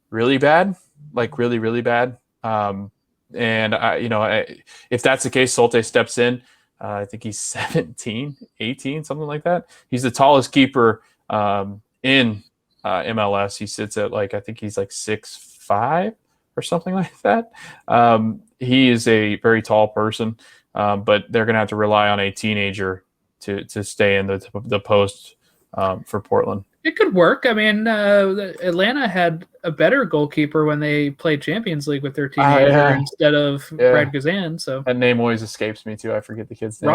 really bad, like really, really bad. And, if that's the case, Solte steps in. I think he's 17, 18, something like that. He's the tallest keeper in MLS. He sits at I think he's 6'5" or something like that. He is a very tall person, but they're going to have to rely on a teenager to stay in the post for Portland. It could work. I mean, Atlanta had a better goalkeeper when they played Champions League with their teenager instead of Brad Guzan. So that name always escapes me too. I forget the kid's name.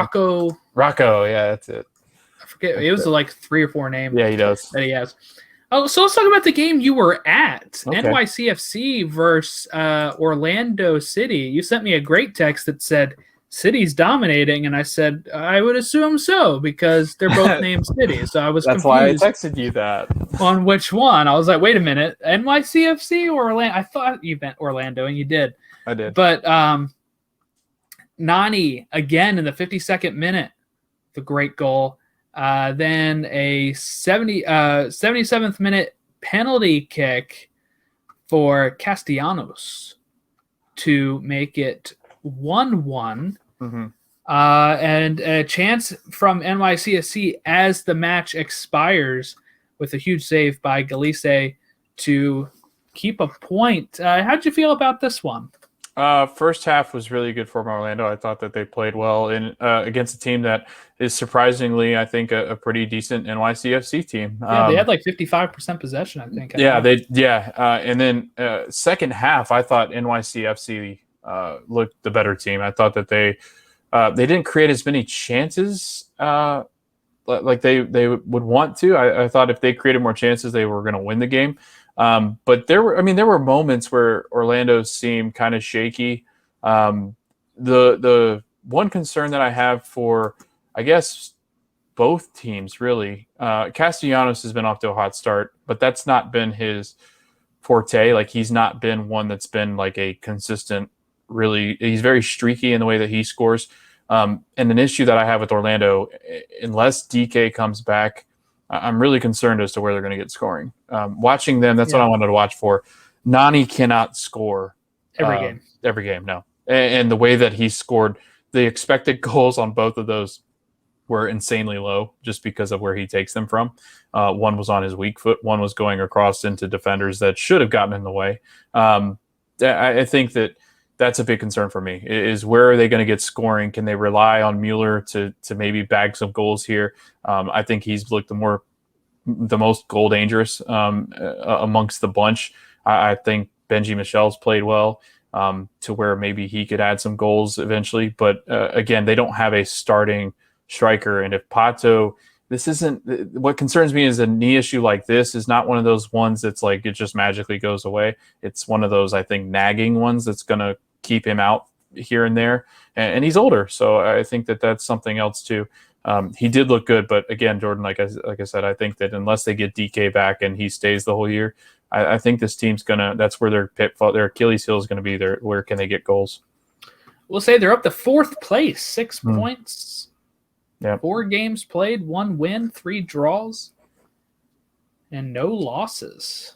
Rocco, yeah, that's it. I forget. It was 3 or 4 names. Yeah, he does. That he has. Oh, so let's talk about the game you were at. Okay. NYCFC versus Orlando City. You sent me a great text that said City's dominating, and I said I would assume so because they're both named City. So I was That's confused why I texted you that. on which one. I was like, wait a minute, NYCFC or Orlando? I thought you meant Orlando, and you did. I did. But Nani again in the 52nd minute, the great goal. Then a 77th minute penalty kick for Castellanos to make it 1-1. Mm-hmm. And a chance from NYCFC as the match expires with a huge save by Galice to keep a point. How'd you feel about this one? First half was really good for Orlando. I thought that they played well in against a team that is surprisingly, I think, a pretty decent NYCFC team. Yeah, they had 55% possession, I think. And then second half, I thought NYCFC looked the better team. I thought that they didn't create as many chances like they would want to. I thought if they created more chances, they were going to win the game. But there were moments where Orlando seemed kind of shaky. The one concern that I have for, I guess, both teams really, Castellanos has been off to a hot start, but that's not been his forte. He's not been one that's been a consistent. Really, he's very streaky in the way that he scores. And an issue that I have with Orlando, unless DK comes back, I'm really concerned as to where they're going to get scoring. Watching them, that's what I wanted to watch for. Nani cannot score every game. Every game, no. And the way that he scored, the expected goals on both of those were insanely low just because of where he takes them from. One was on his weak foot. One was going across into defenders that should have gotten in the way. I think that's a big concern for me, is where are they going to get scoring? Can they rely on Mueller to maybe bag some goals here? I think he's looked the most goal dangerous amongst the bunch. I think Benji Michel's played well to where maybe he could add some goals eventually. But again, they don't have a starting striker. And if Pato, what concerns me is a knee issue like this is not one of those ones that's it just magically goes away. It's one of those, I think, nagging ones that's going to keep him out here and there. And he's older. So I think that's something else too. He did look good, but again, Jordan, like I said, I think that unless they get DK back and he stays the whole year, I think this team's that's where their Achilles heel is going to be there. Where can they get goals? We'll say they're up to 4th place, 6 points. Yeah. 4 games played, 1 win, 3 draws, and no losses.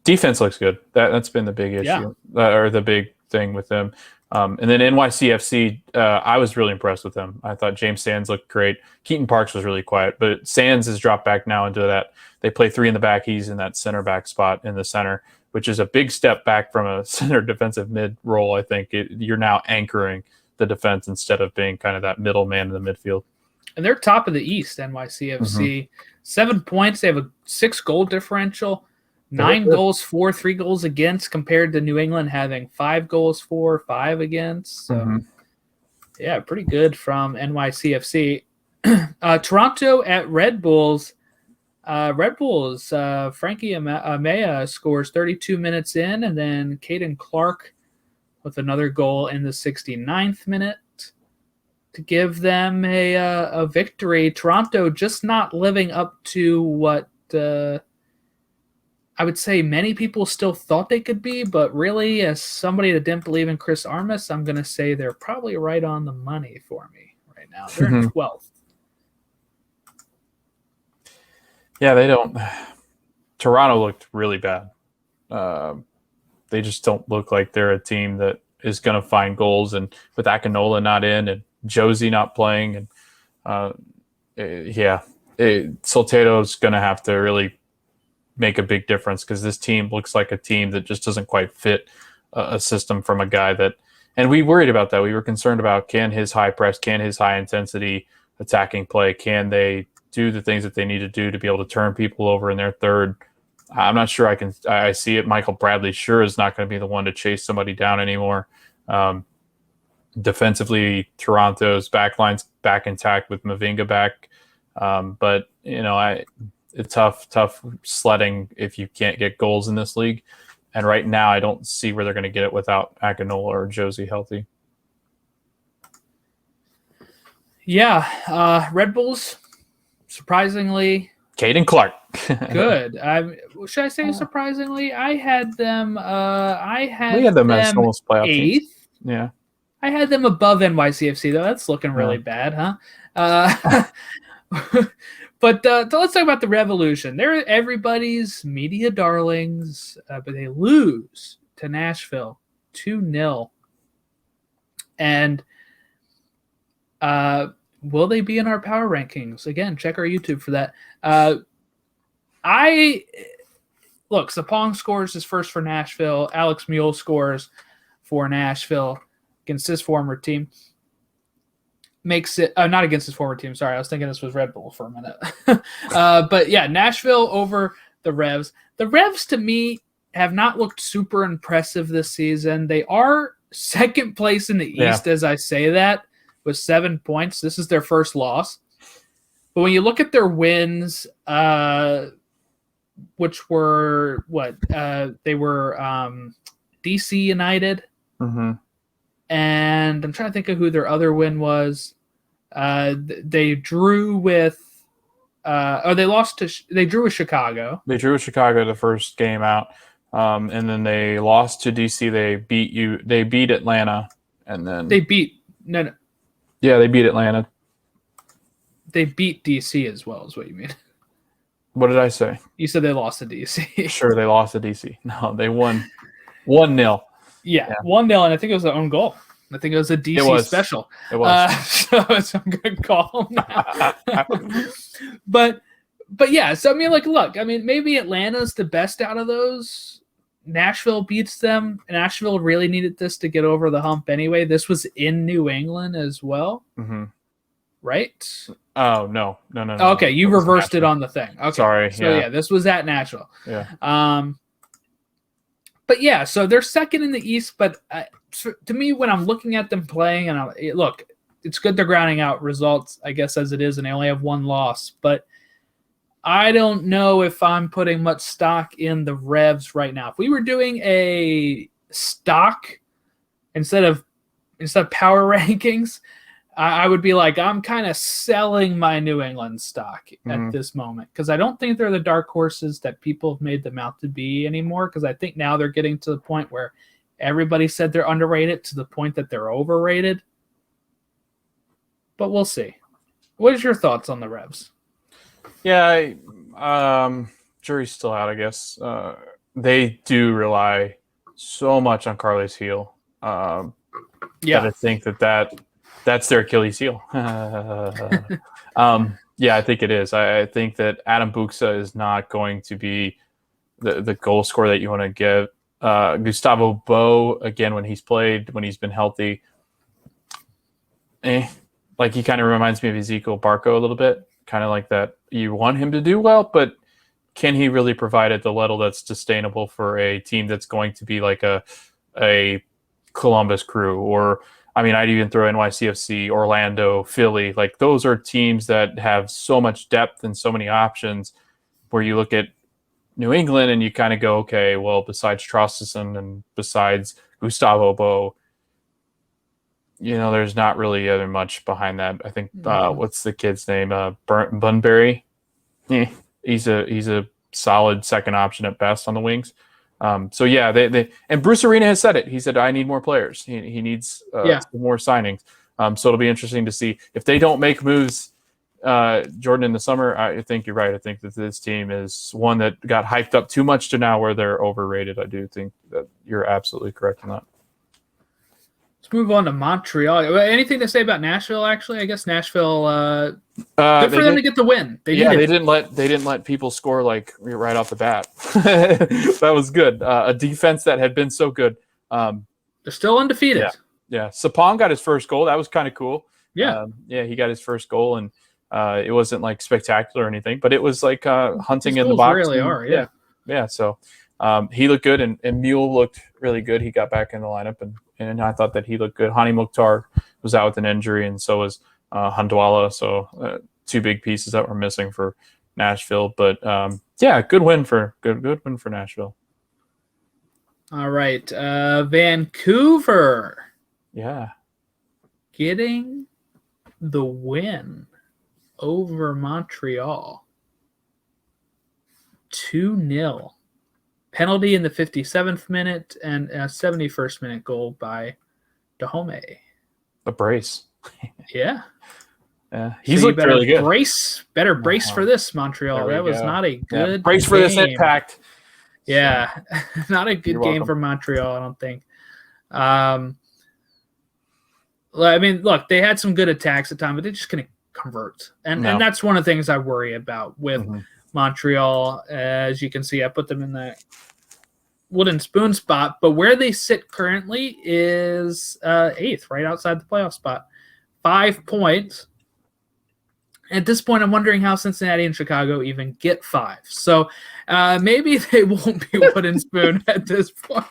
Defense looks good. That's been the big issue, or the big thing with them. And then NYCFC, I was really impressed with them. I thought James Sands looked great. Keaton Parks was really quiet, but Sands has dropped back now into that. They play 3 in the back. He's in that center back spot in the center, which is a big step back from a center defensive mid role. I think you're now anchoring the defense instead of being kind of that middle man in the midfield. And they're top of the East, NYCFC. 7 points. They have a 6-goal differential. 9 goals for, 3 goals against, compared to New England having 5 goals for, 5 against. So, yeah, pretty good from NYCFC. Toronto at Red Bulls. Red Bulls, Frankie Amaya scores 32 minutes in, and then Caden Clark with another goal in the 69th minute to give them a victory. Toronto just not living up to what I would say many people still thought they could be, but really, as somebody that didn't believe in Chris Armas, I'm going to say they're probably right on the money for me right now. They're in 12th. Yeah, they don't. Toronto looked really bad. They just don't look like they're a team that is going to find goals. And with Akinola not in and Josie not playing, and Soltato's going to have to really make a big difference, because this team looks like a team that just doesn't quite fit a system from a guy that. And we worried about that. We were concerned about, can his high press, can his high intensity attacking play, can they do the things that they need to do to be able to turn people over in their third. I'm not sure I see it. Michael Bradley sure is not going to be the one to chase somebody down anymore. Defensively, Toronto's backline's back intact with Mavinga back. But, it's tough sledding if you can't get goals in this league. And right now, I don't see where they're going to get it without Akinola or Josie healthy. Yeah, Red Bulls, surprisingly, Caden Clark. good. Should I say surprisingly? I had them. We had them as almost playoff 8th. teams. Yeah, I had them above NYCFC though. That's looking really bad, huh? But let's talk about the Revolution. They're everybody's media darlings, but they lose to Nashville 2-0. And will they be in our power rankings? Again, check our YouTube for that. Sapong scores his first for Nashville. Alex Mule scores for Nashville against his former team. Makes it not against his former team. Sorry, I was thinking this was Red Bull for a minute. But yeah, Nashville over the Revs. The Revs, to me, have not looked super impressive this season. They are second place in the East, as I say that, with 7 points. This is their first loss. But when you look at their wins, which were they were DC United. And I'm trying to think of who their other win was. They drew with they drew with Chicago. They drew with Chicago the first game out. And then they lost to DC. They beat Atlanta, and then they beat they beat Atlanta. They beat DC as well, is what you mean. What did I say? You said they lost to DC. Sure, they lost to DC. No, they won 1-0. Yeah, 1-0, and I think it was their own goal. I think it was a DC special. It was. So it's a good call now. But yeah, so look, maybe Atlanta's the best out of those. Nashville beats them. Nashville really needed this to get over the hump anyway. This was in New England as well, right? Oh, no. Okay, you reversed it on the thing. Okay, sorry. So this was at Nashville. Yeah. But yeah, so they're second in the East. But to me, when I'm looking at them playing, and look, it's good they're grounding out results, I guess, as it is, and they only have one loss. But I don't know if I'm putting much stock in the Revs right now. If we were doing a stock instead of power rankings, I would be like, I'm kind of selling my New England stock at this moment, because I don't think they're the dark horses that people have made them out to be anymore, because I think now they're getting to the point where everybody said they're underrated to the point that they're overrated. But we'll see. What is your thoughts on the Revs? Yeah, jury's still out, I guess. they do rely so much on Carles Heel. That I think that's their Achilles heel. I think it is. I think that Adam Buksa is not going to be the goal scorer that you want to give. Gustavo Bo, again, when he's been healthy, like he kind of reminds me of Ezekiel Barco a little bit, kind of like that. You want him to do well, but can he really provide at the level that's sustainable for a team that's going to be like a Columbus Crew, or I'd even throw NYCFC, Orlando, Philly. Like those are teams that have so much depth and so many options, where you look at New England and you kind of go, okay, well, besides Traustason and besides Gustavo Bo, there's not really other much behind that. I think what's the kid's name? Bunbury. He's a solid second option at best on the wings. They and Bruce Arena has said it. He said, I need more players. He needs some more signings. So it'll be interesting to see if they don't make moves, Jordan, in the summer. I think you're right. I think that this team is one that got hyped up too much to now where they're overrated. I do think that you're absolutely correct in that. Let's move on to Montreal. Anything to say about Nashville? Actually, I guess Nashville. Good for them to get the win. They didn't let people score like right off the bat. That was good. A defense that had been so good. They're still undefeated. Yeah. Sapong got his first goal. That was kind of cool. Yeah. He got his first goal, and it wasn't like spectacular or anything, but it was like hunting in the box. Really are. Yeah. Yeah. So he looked good, and Mule looked really good. He got back in the lineup, and I thought that he looked good. Hani Mukhtar was out with an injury, and so was Handwala. So two big pieces that were missing for Nashville. But good win for Nashville. All right, Vancouver. Yeah, getting the win over Montreal. 2-0. Penalty in the 57th minute and a 71st minute goal by Dahome. A brace. Yeah. He's looked really good. Better brace for this, Montreal. That was not a good brace for this impact. Yeah. Not a good game for Montreal, I don't think. Look, they had some good attacks at times, but they just couldn't convert. And that's one of the things I worry about with Montreal. As you can see, I put them in the wooden spoon spot, but where they sit currently is 8th, right outside the playoff spot. 5 points. At this point, I'm wondering how Cincinnati and Chicago even get 5. So maybe they won't be wooden spoon at this point.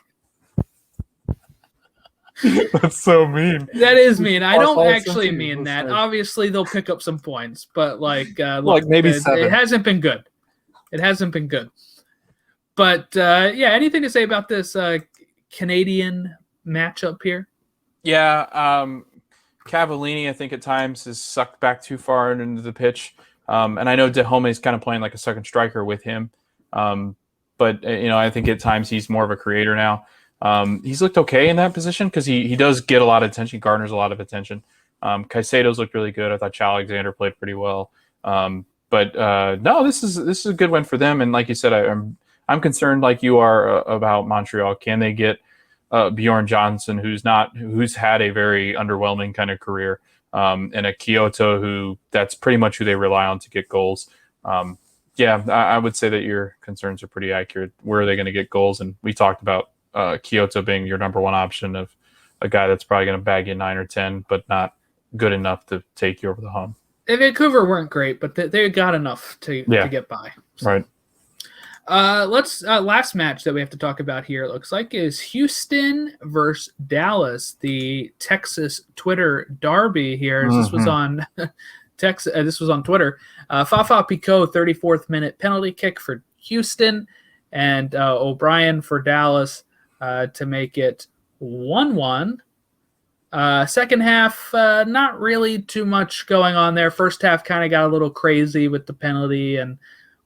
That's so mean. That is mean. I don't actually mean that. Obviously, they'll pick up some points, but maybe 7. It hasn't been good. But anything to say about this Canadian matchup here? Yeah, Cavallini, I think at times is sucked back too far into the pitch, and I know Dahome is kind of playing like a second striker with him, but I think at times he's more of a creator now. He's looked okay in that position because he does get a lot of attention. Garners a lot of attention. Caicedo's looked really good. I thought Chal Alexander played pretty well. This is a good win for them. And like you said, I'm concerned like you are about Montreal. Can they get Bjorn Johnson, who's had a very underwhelming kind of career, and a Kyoto who that's pretty much who they rely on to get goals. I would say that your concerns are pretty accurate. Where are they going to get goals? And we talked about Kyoto being your number one option of a guy that's probably going to bag you 9 or 10, but not good enough to take you over the hump. And Vancouver weren't great, but they got enough to get by. So. Right. Last match that we have to talk about here, it looks like, is Houston versus Dallas, the Texas Twitter derby here. This was on Texas. This was on Twitter. Fafa Picault, 34th minute penalty kick for Houston, and O'Brien for Dallas to make it 1-1. Second half, not really too much going on there. First half kind of got a little crazy with the penalty, and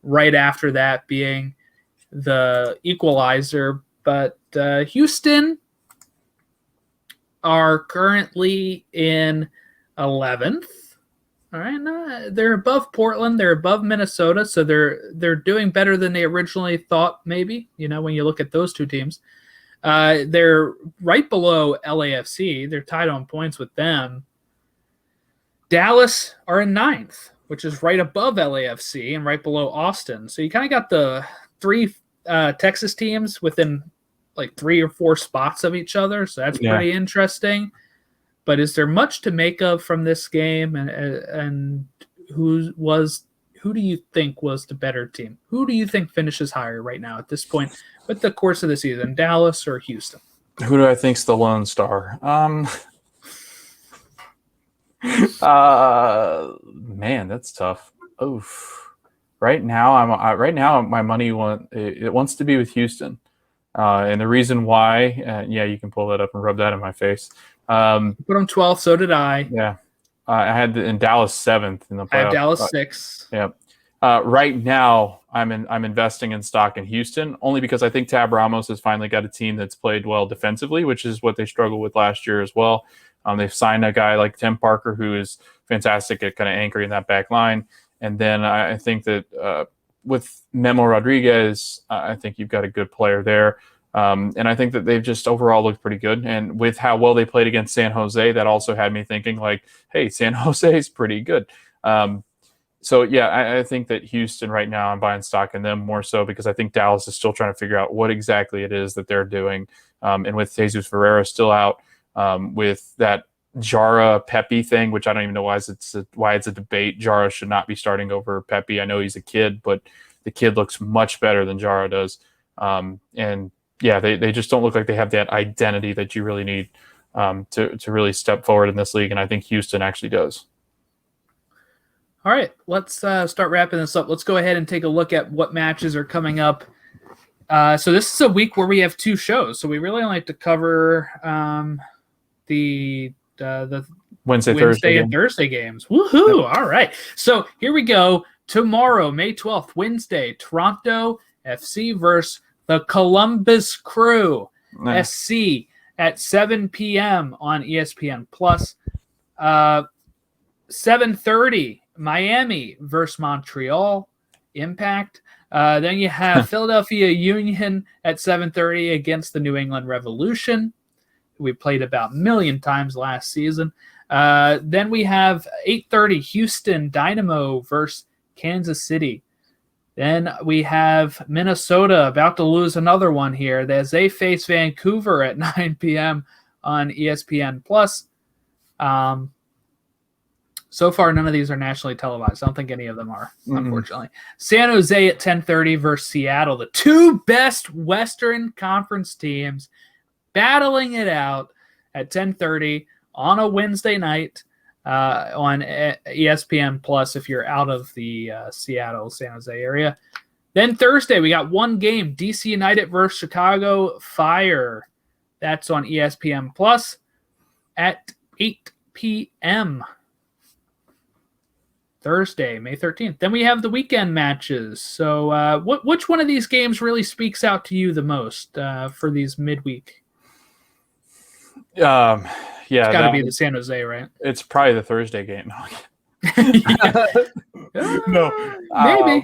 right after that being the equalizer. But Houston are currently in 11th. All right, no, they're above Portland. They're above Minnesota, so they're doing better than they originally thought. Maybe when you look at those two teams, they're right below LAFC. They're tied on points with them. Dallas are in 9th, which is right above LAFC and right below Austin. So you kind of got the three Texas teams within like 3 or 4 spots of each other. So that's pretty interesting. But is there much to make of from this game? And who do you think was the better team? Who do you think finishes higher right now at this point with the course of the season, Dallas or Houston? Who do I think's the lone star? Man, that's tough. Oof. Right now, my money wants to be with Houston, and the reason why, you can pull that up and rub that in my face. Put them 12th. So did I. Yeah, I had in Dallas 7th in the playoffs. I had Dallas 6th. Yeah. Right now, I'm investing in stock in Houston only because I think Tab Ramos has finally got a team that's played well defensively, which is what they struggled with last year as well. They've signed a guy like Tim Parker, who is fantastic at kind of anchoring that back line. And then I think that with Memo Rodriguez, I think you've got a good player there. And I think that they've just overall looked pretty good. And with how well they played against San Jose, that also had me thinking like, hey, San Jose is pretty good. So, I think that Houston right now, I'm buying stock in them more so because I think Dallas is still trying to figure out what exactly it is that they're doing. And with Jesus Ferreira still out, with that Jara Pepe thing, which I don't even know why it's a debate. Jara should not be starting over Pepe. I know he's a kid, but the kid looks much better than Jara does. They just don't look like they have that identity that you really need to really step forward in this league. And I think Houston actually does. All right, let's start wrapping this up. Let's go ahead and take a look at what matches are coming up. So this is a week where we have 2 shows. So we really only like to cover the Wednesday and Thursday games. Woohoo! Yep. All right. So here we go. Tomorrow, May 12th, Wednesday, Toronto FC versus the Columbus Crew SC at 7 p.m. on ESPN Plus. 7:30, Miami versus Montreal Impact. Then you have Philadelphia Union at 7:30 against the New England Revolution. We played about 1 million times last season. Then we have 8:30 Houston Dynamo versus Kansas City. Then we have Minnesota about to lose another one here as they face Vancouver at 9 p.m. on ESPN Plus. So far, none of these are nationally televised. I don't think any of them are, unfortunately. San Jose at 10:30 versus Seattle. The 2 best Western Conference teams battling it out at 10:30 on a Wednesday night on ESPN Plus if you're out of the Seattle, San Jose area. Then Thursday, we got 1 game, DC United versus Chicago Fire. That's on ESPN Plus at 8 p.m. Thursday, May 13th. Then we have the weekend matches. So which one of these games really speaks out to you the most for these midweek? It's got to be the San Jose, right? It's probably the Thursday game. No, maybe.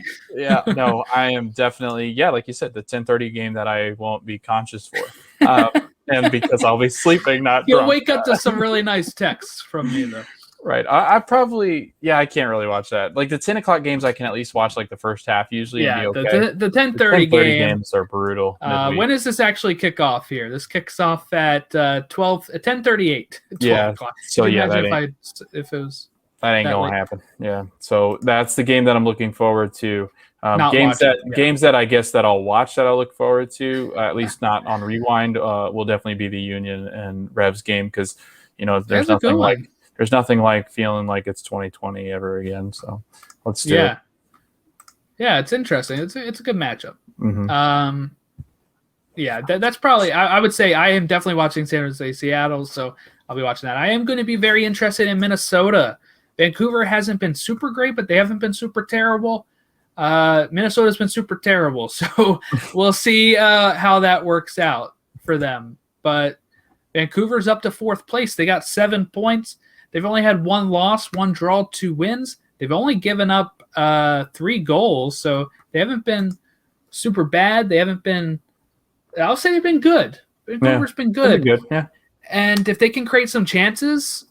No, I am definitely, like you said, the 10:30 game that I won't be conscious for. And because I'll be sleeping, not You'll drunk. wake up to some really nice texts from me, though. Right. I probably, I can't really watch that. Like the 10 o'clock games, I can at least watch like the first half usually. Yeah, and be okay. the 10:30 games are brutal. When does this actually kick off here? This kicks off at 10:38. Yeah. So if it was that ain't gonna happen. Yeah. So that's the game that I'm looking forward to. Games that I guess that I'll watch that I'll look forward to, at least not on rewind, will definitely be the Union and Revs game because there's nothing like feeling like it's 2020 ever again. So let's do it. Yeah, it's interesting. It's a good matchup. Mm-hmm. That's probably, I would say I am definitely watching San Jose Seattle, so I'll be watching that. I am going to be very interested in Minnesota. Vancouver hasn't been super great, but they haven't been super terrible. Minnesota's been super terrible, so we'll see how that works out for them. But Vancouver's up to 4th place. They got 7 points. They've only had 1 loss, 1 draw, 2 wins. They've only given up 3 goals, so they haven't been super bad. They haven't been. I'll say they've been good. Vancouver's been good. Good. Yeah. And if they can create some chances,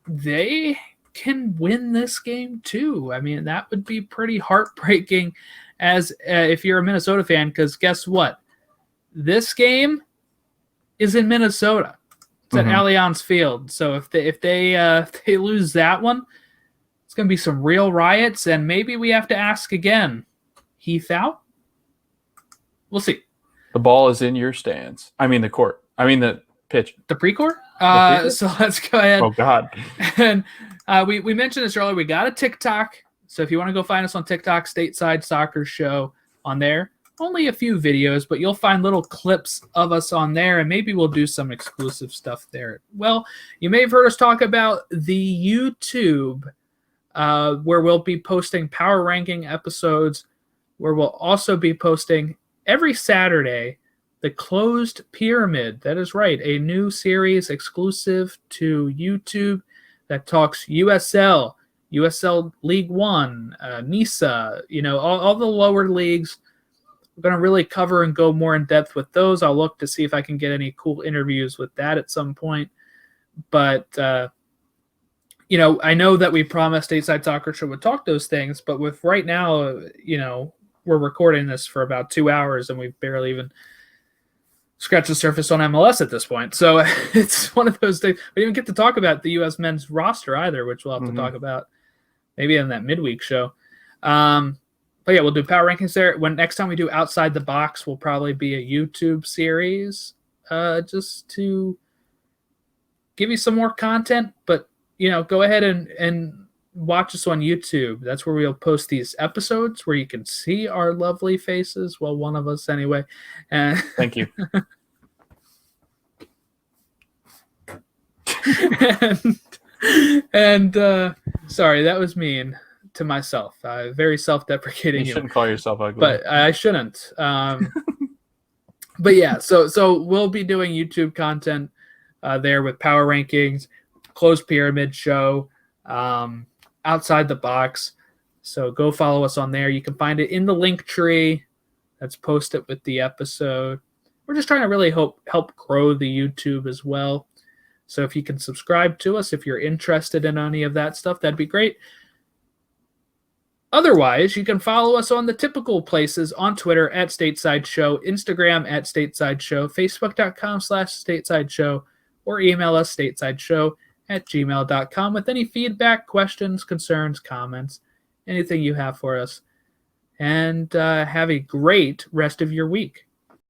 they can win this game too. I mean, that would be pretty heartbreaking as if you're a Minnesota fan, because guess what? This game is in Minnesota. It's at Allianz Field. So if they lose that one, it's going to be some real riots, and maybe we have to ask again. Heath out? We'll see. The ball is in your stands. I mean the court. I mean the pitch. The pre-court? So let's go ahead. Oh, God. And we mentioned this earlier. We got a TikTok. So if you want to go find us on TikTok, Stateside Soccer Show on there. Only a few videos, but you'll find little clips of us on there, and maybe we'll do some exclusive stuff there. Well, you may have heard us talk about the YouTube, where we'll be posting power ranking episodes, where we'll also be posting every Saturday the Closed Pyramid. That is right, a new series exclusive to YouTube that talks USL League One, NISA, all the lower leagues. We're going to really cover and go more in depth with those. I'll look to see if I can get any cool interviews with that at some point. But, I know that we promised Stateside Soccer Show would talk those things, but with right now, we're recording this for about 2 hours and we've barely even scratched the surface on MLS at this point. So it's one of those things. We didn't even get to talk about the U.S. men's roster either, which we'll have to talk about maybe in that midweek show. But yeah, we'll do power rankings there. When next time we do Outside the Box, will probably be a YouTube series, just to give you some more content. But go ahead and watch us on YouTube. That's where we'll post these episodes where you can see our lovely faces. Well, one of us anyway. Thank you. and sorry, that was mean to myself. Very self-deprecating. You shouldn't call yourself ugly. But I shouldn't. But yeah, so we'll be doing YouTube content there with power rankings, Closed Pyramid show, Outside the Box. So go follow us on there. You can find it in the link tree that's posted with the episode. We're just trying to really help grow the YouTube as well. So if you can subscribe to us, if you're interested in any of that stuff, that'd be great. Otherwise, you can follow us on the typical places on Twitter at Stateside Show, Instagram at Stateside Show, Facebook.com/Stateside Show, or email us statesideshow@gmail.com with any feedback, questions, concerns, comments, anything you have for us. And have a great rest of your week.